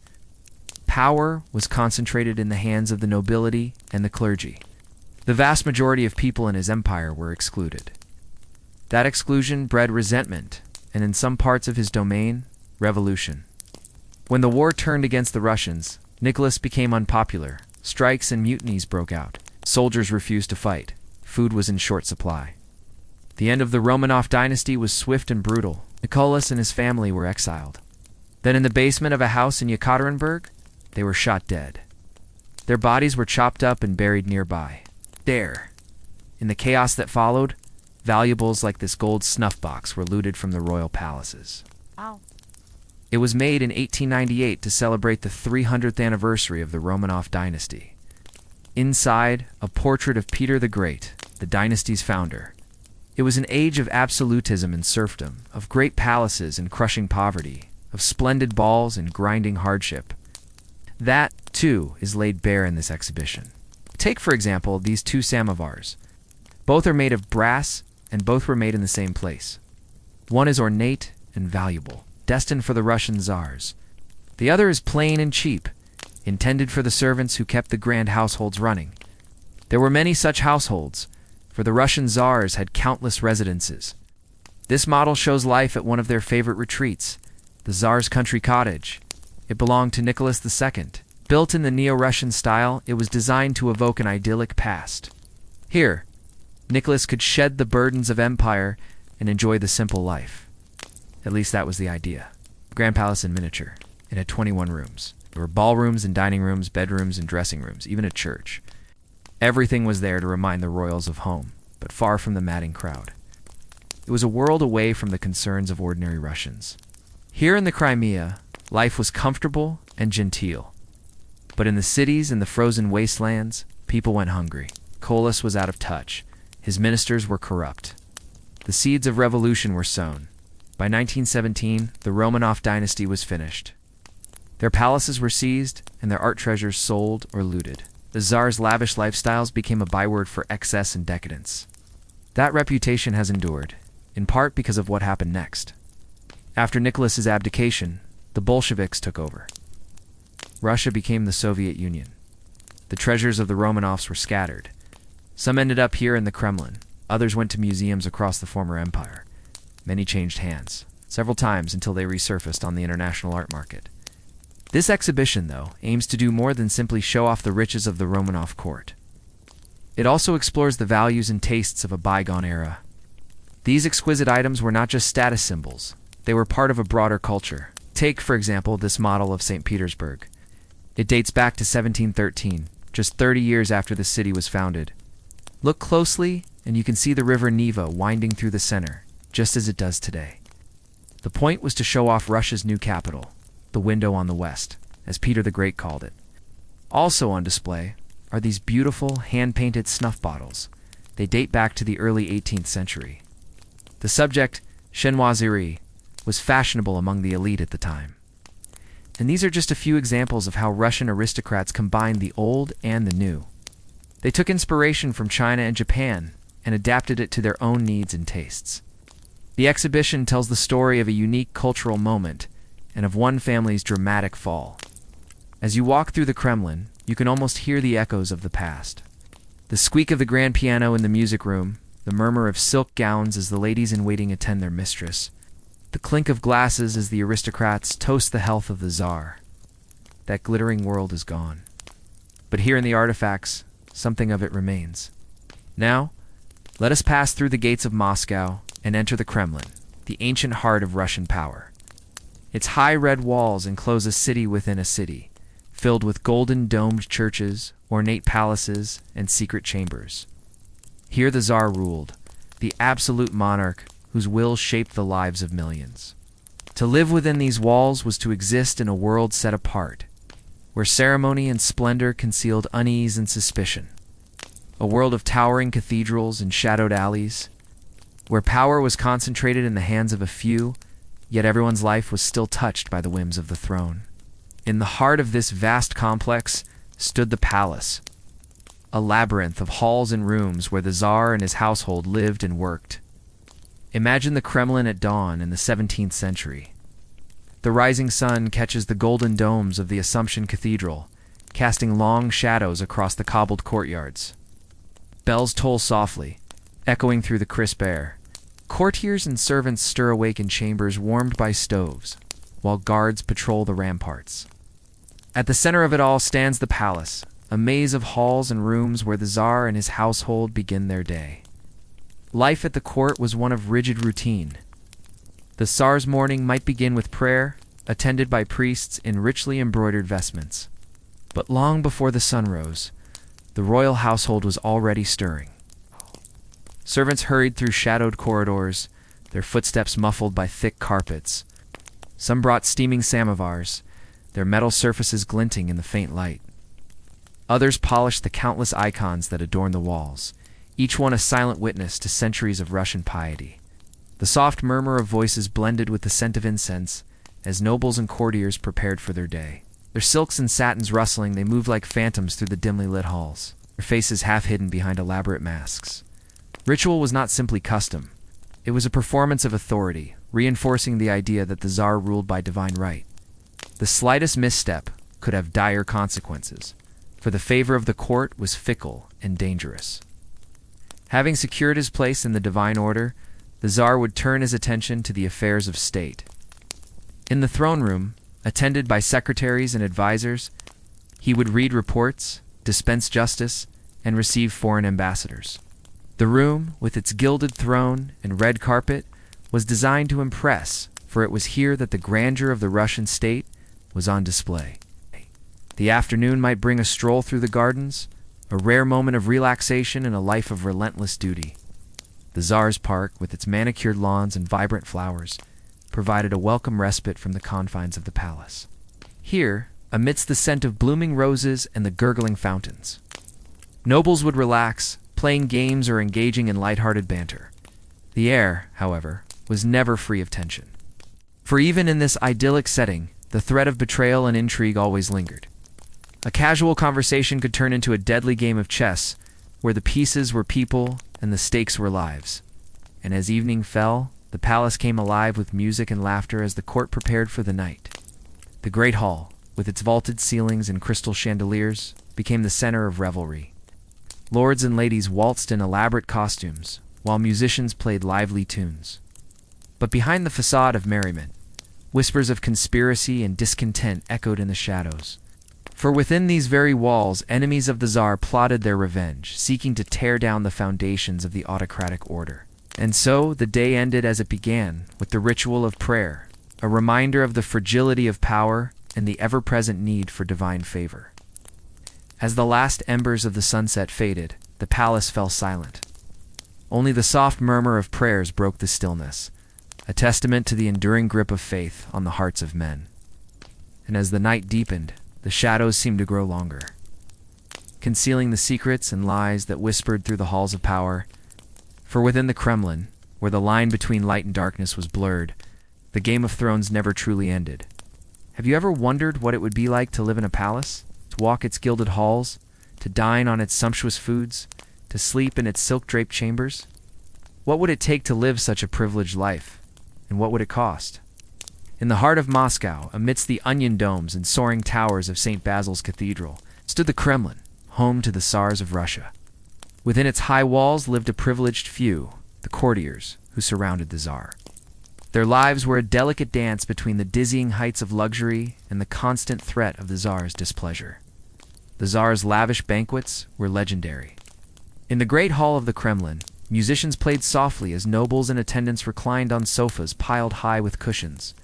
Power was concentrated in the hands of the nobility and the clergy. The vast majority of people in his empire were excluded. That exclusion bred resentment, and in some parts of his domain, revolution. When the war turned against the Russians, Nicholas became unpopular. Strikes and mutinies broke out. Soldiers refused to fight. Food was in short supply. The end of the Romanov dynasty was swift and brutal. Nicholas and his family were exiled. Then in the basement of a house in Yekaterinburg, they were shot dead. Their bodies were chopped up and buried nearby. There, in the chaos that followed, valuables like this gold snuff box were looted from the royal palaces.
Wow.
It was made in 1898 to celebrate the 300th anniversary of the Romanov dynasty. Inside, a portrait of Peter the Great, the dynasty's founder. It was an age of absolutism and serfdom, of great palaces and crushing poverty, of splendid balls and grinding hardship. That, too, is laid bare in this exhibition. Take, for example, these two samovars. Both are made of brass, and both were made in the same place. One is ornate and valuable, destined for the Russian czars. The other is plain and cheap, intended for the servants who kept the grand households running. There were many such households, for the Russian czars had countless residences. This model shows life at one of their favorite retreats, the Tsar's country cottage. It belonged to Nicholas II. Built in the Neo-Russian style, it was designed to evoke an idyllic past. Here, Nicholas could shed the burdens of empire and enjoy the simple life. At least that was the idea. Grand Palace in miniature. It had 21 rooms. There were ballrooms and dining rooms, bedrooms and dressing rooms, even a church. Everything was there to remind the royals of home, but far from the madding crowd. It was a world away from the concerns of ordinary Russians. Here in the Crimea, life was comfortable and genteel. But in the cities and the frozen wastelands, people went hungry. Nicholas was out of touch. His ministers were corrupt. The seeds of revolution were sown. By 1917, the Romanov dynasty was finished. Their palaces were seized, and their art treasures sold or looted. The Tsar's lavish lifestyles became a byword for excess and decadence. That reputation has endured, in part because of what happened next. After Nicholas's abdication, the Bolsheviks took over. Russia became the Soviet Union. The treasures of the Romanovs were scattered. Some ended up here in the Kremlin. Others went to museums across the former empire. Many changed hands, several times until they resurfaced on the international art market. This exhibition, though, aims to do more than simply show off the riches of the Romanov court. It also explores the values and tastes of a bygone era. These exquisite items were not just status symbols. They were part of a broader culture. Take, for example, this model of St. Petersburg. It dates back to 1713, just 30 years after the city was founded. Look closely, and you can see the river Neva winding through the center, just as it does today. The point was to show off Russia's new capital, the window on the west, as Peter the Great called it. Also on display are these beautiful, hand-painted snuff bottles. They date back to the early 18th century. The subject, chinoiserie, was fashionable among the elite at the time. And these are just a few examples of how Russian aristocrats combined the old and the new. They took inspiration from China and Japan and adapted it to their own needs and tastes. The exhibition tells the story of a unique cultural moment and of one family's dramatic fall. As you walk through the Kremlin, you can almost hear the echoes of the past. The squeak of the grand piano in the music room, the murmur of silk gowns as the ladies-in-waiting attend their mistress, the clink of glasses as the aristocrats toast the health of the Tsar. That glittering world is gone. But here in the artifacts, something of it remains. Now, Let us pass through the gates of Moscow and enter the Kremlin, the ancient heart of Russian power. Its high red walls enclose a city within a city, filled with golden domed churches, ornate palaces, and secret chambers. Here the Tsar ruled, the absolute monarch whose will shaped the lives of millions. To live within these walls was to exist in a world set apart, where ceremony and splendor concealed unease and suspicion. A world of towering cathedrals and shadowed alleys, where power was concentrated in the hands of a few, yet everyone's life was still touched by the whims of the throne. In the heart of this vast complex stood the palace, a labyrinth of halls and rooms where the Tsar and his household lived and worked. Imagine the Kremlin at dawn in the 17th century. The rising sun catches the golden domes of the Assumption Cathedral, casting long shadows across the cobbled courtyards. Bells toll softly, echoing through the crisp air. Courtiers and servants stir awake in chambers warmed by stoves, while guards patrol the ramparts. At the center of it all stands the palace, a maze of halls and rooms where the Tsar and his household begin their day. Life at the court was one of rigid routine. The Tsar's morning might begin with prayer, attended by priests in richly embroidered vestments. But long before the sun rose, the royal household was already stirring. Servants hurried through shadowed corridors, their footsteps muffled by thick carpets. Some brought steaming samovars, their metal surfaces glinting in the faint light. Others polished the countless icons that adorn the walls, each one a silent witness to centuries of Russian piety. The soft murmur of voices blended with the scent of incense as nobles and courtiers prepared for their day. Their silks and satins rustling, they moved like phantoms through the dimly lit halls, their faces half hidden behind elaborate masks. Ritual was not simply custom. It was a performance of authority, reinforcing the idea that the Tsar ruled by divine right. The slightest misstep could have dire consequences, for the favor of the court was fickle and dangerous. Having secured his place in the divine order, the Tsar would turn his attention to the affairs of state. In the throne room, attended by secretaries and advisors, he would read reports, dispense justice, and receive foreign ambassadors. The room, with its gilded throne and red carpet, was designed to impress, for it was here that the grandeur of the Russian state was on display. The afternoon might bring a stroll through the gardens, a rare moment of relaxation in a life of relentless duty. The Tsar's park, with its manicured lawns and vibrant flowers, provided a welcome respite from the confines of the palace. Here, amidst the scent of blooming roses and the gurgling fountains, nobles would relax, playing games or engaging in lighthearted banter. The air, however, was never free of tension. For even in this idyllic setting, the threat of betrayal and intrigue always lingered. A casual conversation could turn into a deadly game of chess, where the pieces were people and the stakes were lives. And as evening fell, the palace came alive with music and laughter as the court prepared for the night. The great hall, with its vaulted ceilings and crystal chandeliers, became the center of revelry. Lords and ladies waltzed in elaborate costumes, while musicians played lively tunes. But behind the facade of merriment, whispers of conspiracy and discontent echoed in the shadows. For within these very walls, enemies of the Tsar plotted their revenge, seeking to tear down the foundations of the autocratic order. And so the day ended as it began, with the ritual of prayer, a reminder of the fragility of power and the ever-present need for divine favor. As the last embers of the sunset faded, the palace fell silent. Only the soft murmur of prayers broke the stillness, a testament to the enduring grip of faith on the hearts of men. And as the night deepened, the shadows seemed to grow longer, concealing the secrets and lies that whispered through the halls of power. For within the Kremlin, where the line between light and darkness was blurred, the Game of Thrones never truly ended. Have you ever wondered what it would be like to live in a palace, to walk its gilded halls, to dine on its sumptuous foods, to sleep in its silk-draped chambers? What would it take to live such a privileged life, and what would it cost? In the heart of Moscow, amidst the onion domes and soaring towers of St. Basil's Cathedral, stood the Kremlin, home to the Tsars of Russia. Within its high walls lived a privileged few, the courtiers, who surrounded the Tsar. Their lives were a delicate dance between the dizzying heights of luxury and the constant threat of the Tsar's displeasure. The Tsar's lavish banquets were legendary. In the great hall of the Kremlin, Musicians played softly as nobles and attendants reclined on sofas piled high with cushions.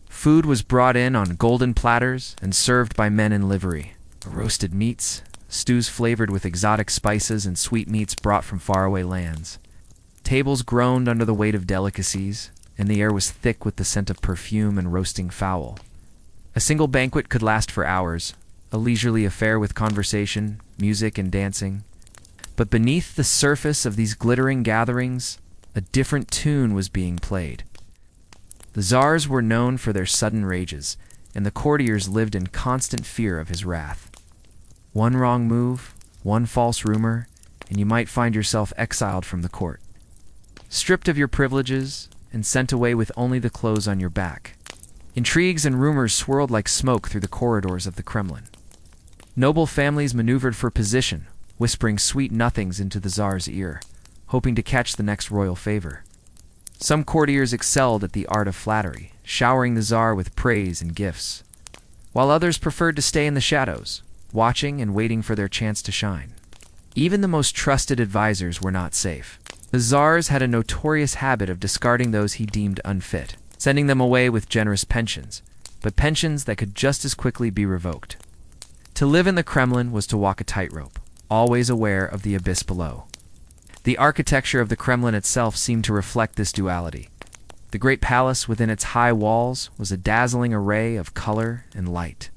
Food was brought in on golden platters and served by men in livery. Roasted meats, stews flavored with exotic spices, and sweetmeats brought from faraway lands. Tables groaned under the weight of delicacies, and the air was thick with the scent of perfume and roasting fowl. A single banquet could last for hours, a leisurely affair with conversation, music, and dancing. But beneath the surface of these glittering gatherings, a different tune was being played. The czars were known for their sudden rages, and the courtiers lived in constant fear of his wrath. One wrong move, one false rumor, and you might find yourself exiled from the court, stripped of your privileges, and sent away with only the clothes on your back. Intrigues and rumors swirled like smoke through the corridors of the Kremlin. Noble families maneuvered for position, whispering sweet nothings into the czar's ear, hoping to catch the next royal favor. Some courtiers excelled at the art of flattery, showering the czar with praise and gifts, while others preferred to stay in the shadows, watching and waiting for their chance to shine. Even the most trusted advisors were not safe. The czars had a notorious habit of discarding those he deemed unfit, sending them away with generous pensions, but pensions that could just as quickly be revoked. To live in the Kremlin was to walk a tightrope, always aware of the abyss below. The architecture of the Kremlin itself seemed to reflect this duality. The great palace within its high walls was a dazzling array of color and light.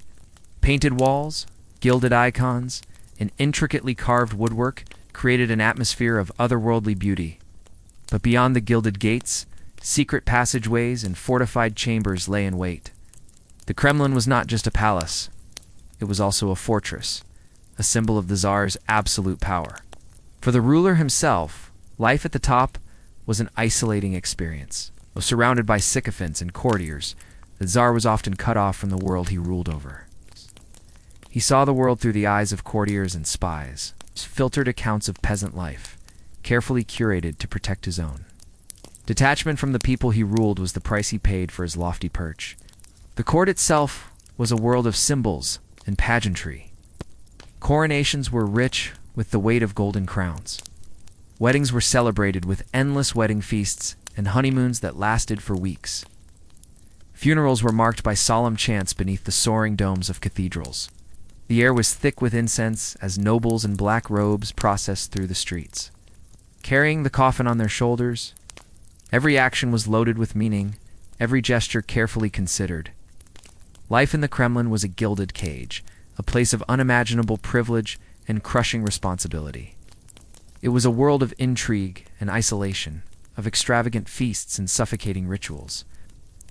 Painted walls, gilded icons, and intricately carved woodwork created an atmosphere of otherworldly beauty. But beyond the gilded gates, secret passageways and fortified chambers lay in wait. The Kremlin was not just a palace. It was also a fortress, a symbol of the czar's absolute power. For the ruler himself, life at the top was an isolating experience. Surrounded by sycophants and courtiers, the czar was often cut off from the world he ruled over. He saw the world through the eyes of courtiers and spies, filtered accounts of peasant life, carefully curated to protect his own. Detachment from the people he ruled was the price he paid for his lofty perch. The court itself was a world of symbols and pageantry. Coronations were rich with the weight of golden crowns. Weddings were celebrated with endless wedding feasts and honeymoons that lasted for weeks. Funerals were marked by solemn chants beneath the soaring domes of cathedrals. The air was thick with incense as nobles in black robes processed through the streets. Carrying the coffin on their shoulders, every action was loaded with meaning, every gesture carefully considered. Life in the Kremlin was a gilded cage, a place of unimaginable privilege and crushing responsibility. It was a world of intrigue and isolation, of extravagant feasts and suffocating rituals.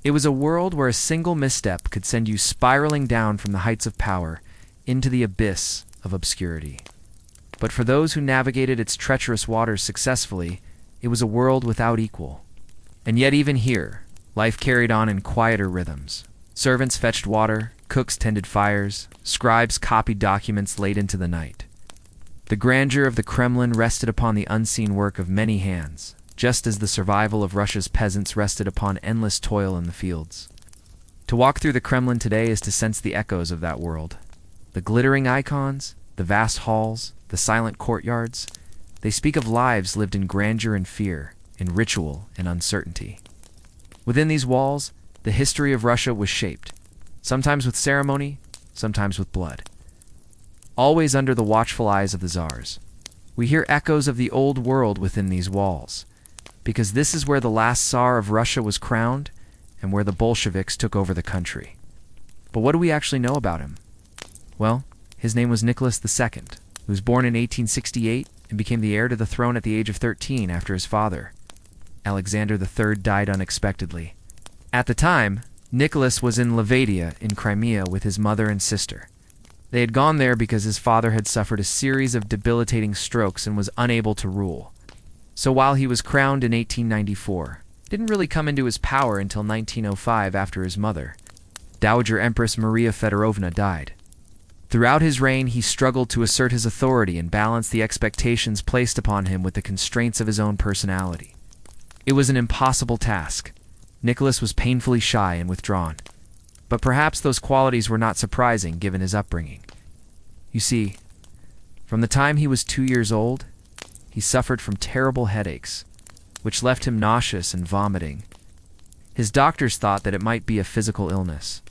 It was a world where a single misstep could send you spiraling down from the heights of power into the abyss of obscurity. But for those who navigated its treacherous waters successfully, it was a world without equal. And yet even here, life carried on in quieter rhythms. Servants fetched water, cooks tended fires, scribes copied documents late into the night. The grandeur of the Kremlin rested upon the unseen work of many hands, just as the survival of Russia's peasants rested upon endless toil in the fields. To walk through the Kremlin today is to sense the echoes of that world. The glittering icons, the vast halls, the silent courtyards, they speak of lives lived in grandeur and fear, in ritual and uncertainty. Within these walls, the history of Russia was shaped, sometimes with ceremony, sometimes with blood. Always under the watchful eyes of the czars, we hear echoes of the old world within these walls, because this is where the last Tsar of Russia was crowned and where the Bolsheviks took over the country. But what do we actually know about him? Well, his name was Nicholas II, who was born in 1868 and became the heir to the throne at the age of 13 after his father, Alexander III, died unexpectedly. At the time, Nicholas was in Levadia in Crimea with his mother and sister. They had gone there because his father had suffered a series of debilitating strokes and was unable to rule. So while he was crowned in 1894, didn't really come into his power until 1905 after his mother, Dowager Empress Maria Fedorovna, died. Throughout his reign, he struggled to assert his authority and balance the expectations placed upon him with the constraints of his own personality. It was an impossible task. Nicholas was painfully shy and withdrawn. But perhaps those qualities were not surprising given his upbringing. You see, from the time he was 2 years old, he suffered from terrible headaches, which left him nauseous and vomiting. His doctors thought that it might be a physical illness,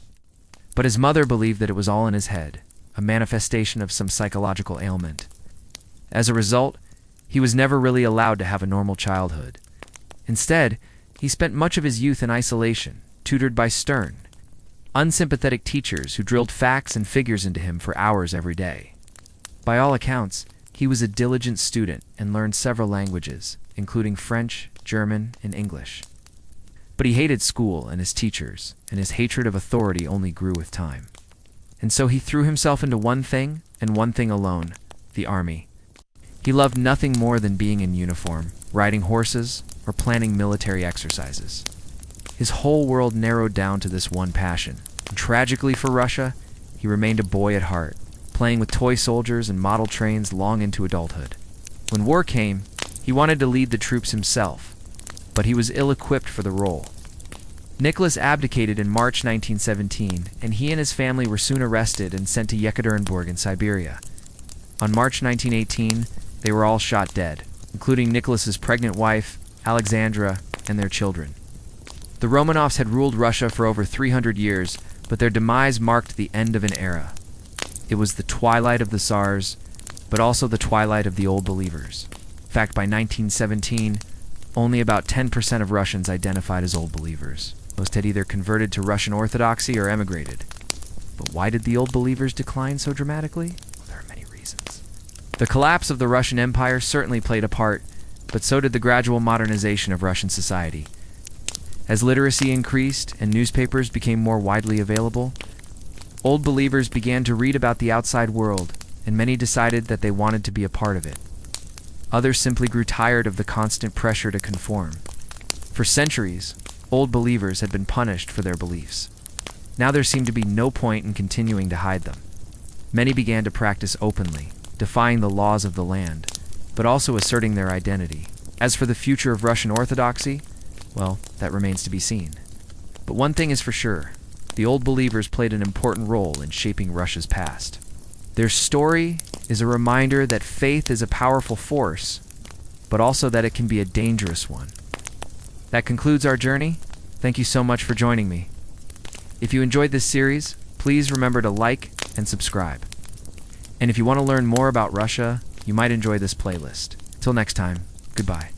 but his mother believed that it was all in his head, a manifestation of some psychological ailment. As a result, he was never really allowed to have a normal childhood. Instead, he spent much of his youth in isolation, tutored by stern, unsympathetic teachers who drilled facts and figures into him for hours every day. By all accounts, he was a diligent student and learned several languages, including French, German, and English. But he hated school and his teachers, and his hatred of authority only grew with time. And so he threw himself into one thing, and one thing alone: the army. He loved nothing more than being in uniform, riding horses, or planning military exercises. His whole world narrowed down to this one passion. And tragically for Russia, he remained a boy at heart, playing with toy soldiers and model trains long into adulthood. When war came, he wanted to lead the troops himself, but he was ill-equipped for the role. Nicholas abdicated in March 1917, and he and his family were soon arrested and sent to Yekaterinburg in Siberia. On March 1918, they were all shot dead, including Nicholas's pregnant wife, Alexandra, and their children. The Romanovs had ruled Russia for over 300 years, but their demise marked the end of an era. It was the twilight of the Tsars, but also the twilight of the Old Believers. In fact, by 1917, only about 10% of Russians identified as Old Believers. Most had either converted to Russian Orthodoxy or emigrated. But why did the Old Believers decline so dramatically? Well, there are many reasons. The collapse of the Russian Empire certainly played a part, but so did the gradual modernization of Russian society. As literacy increased and newspapers became more widely available, Old Believers began to read about the outside world, and many decided that they wanted to be a part of it. Others simply grew tired of the constant pressure to conform. For centuries, Old Believers had been punished for their beliefs. Now there seemed to be no point in continuing to hide them. Many began to practice openly, defying the laws of the land, but also asserting their identity. As for the future of Russian Orthodoxy, well, that remains to be seen. But one thing is for sure: the Old Believers played an important role in shaping Russia's past. Their story is a reminder that faith is a powerful force, but also that it can be a dangerous one. That concludes our journey. Thank you so much for joining me. If you enjoyed this series, please remember to like and subscribe. And if you want to learn more about Russia, you might enjoy this playlist. Till next time, goodbye.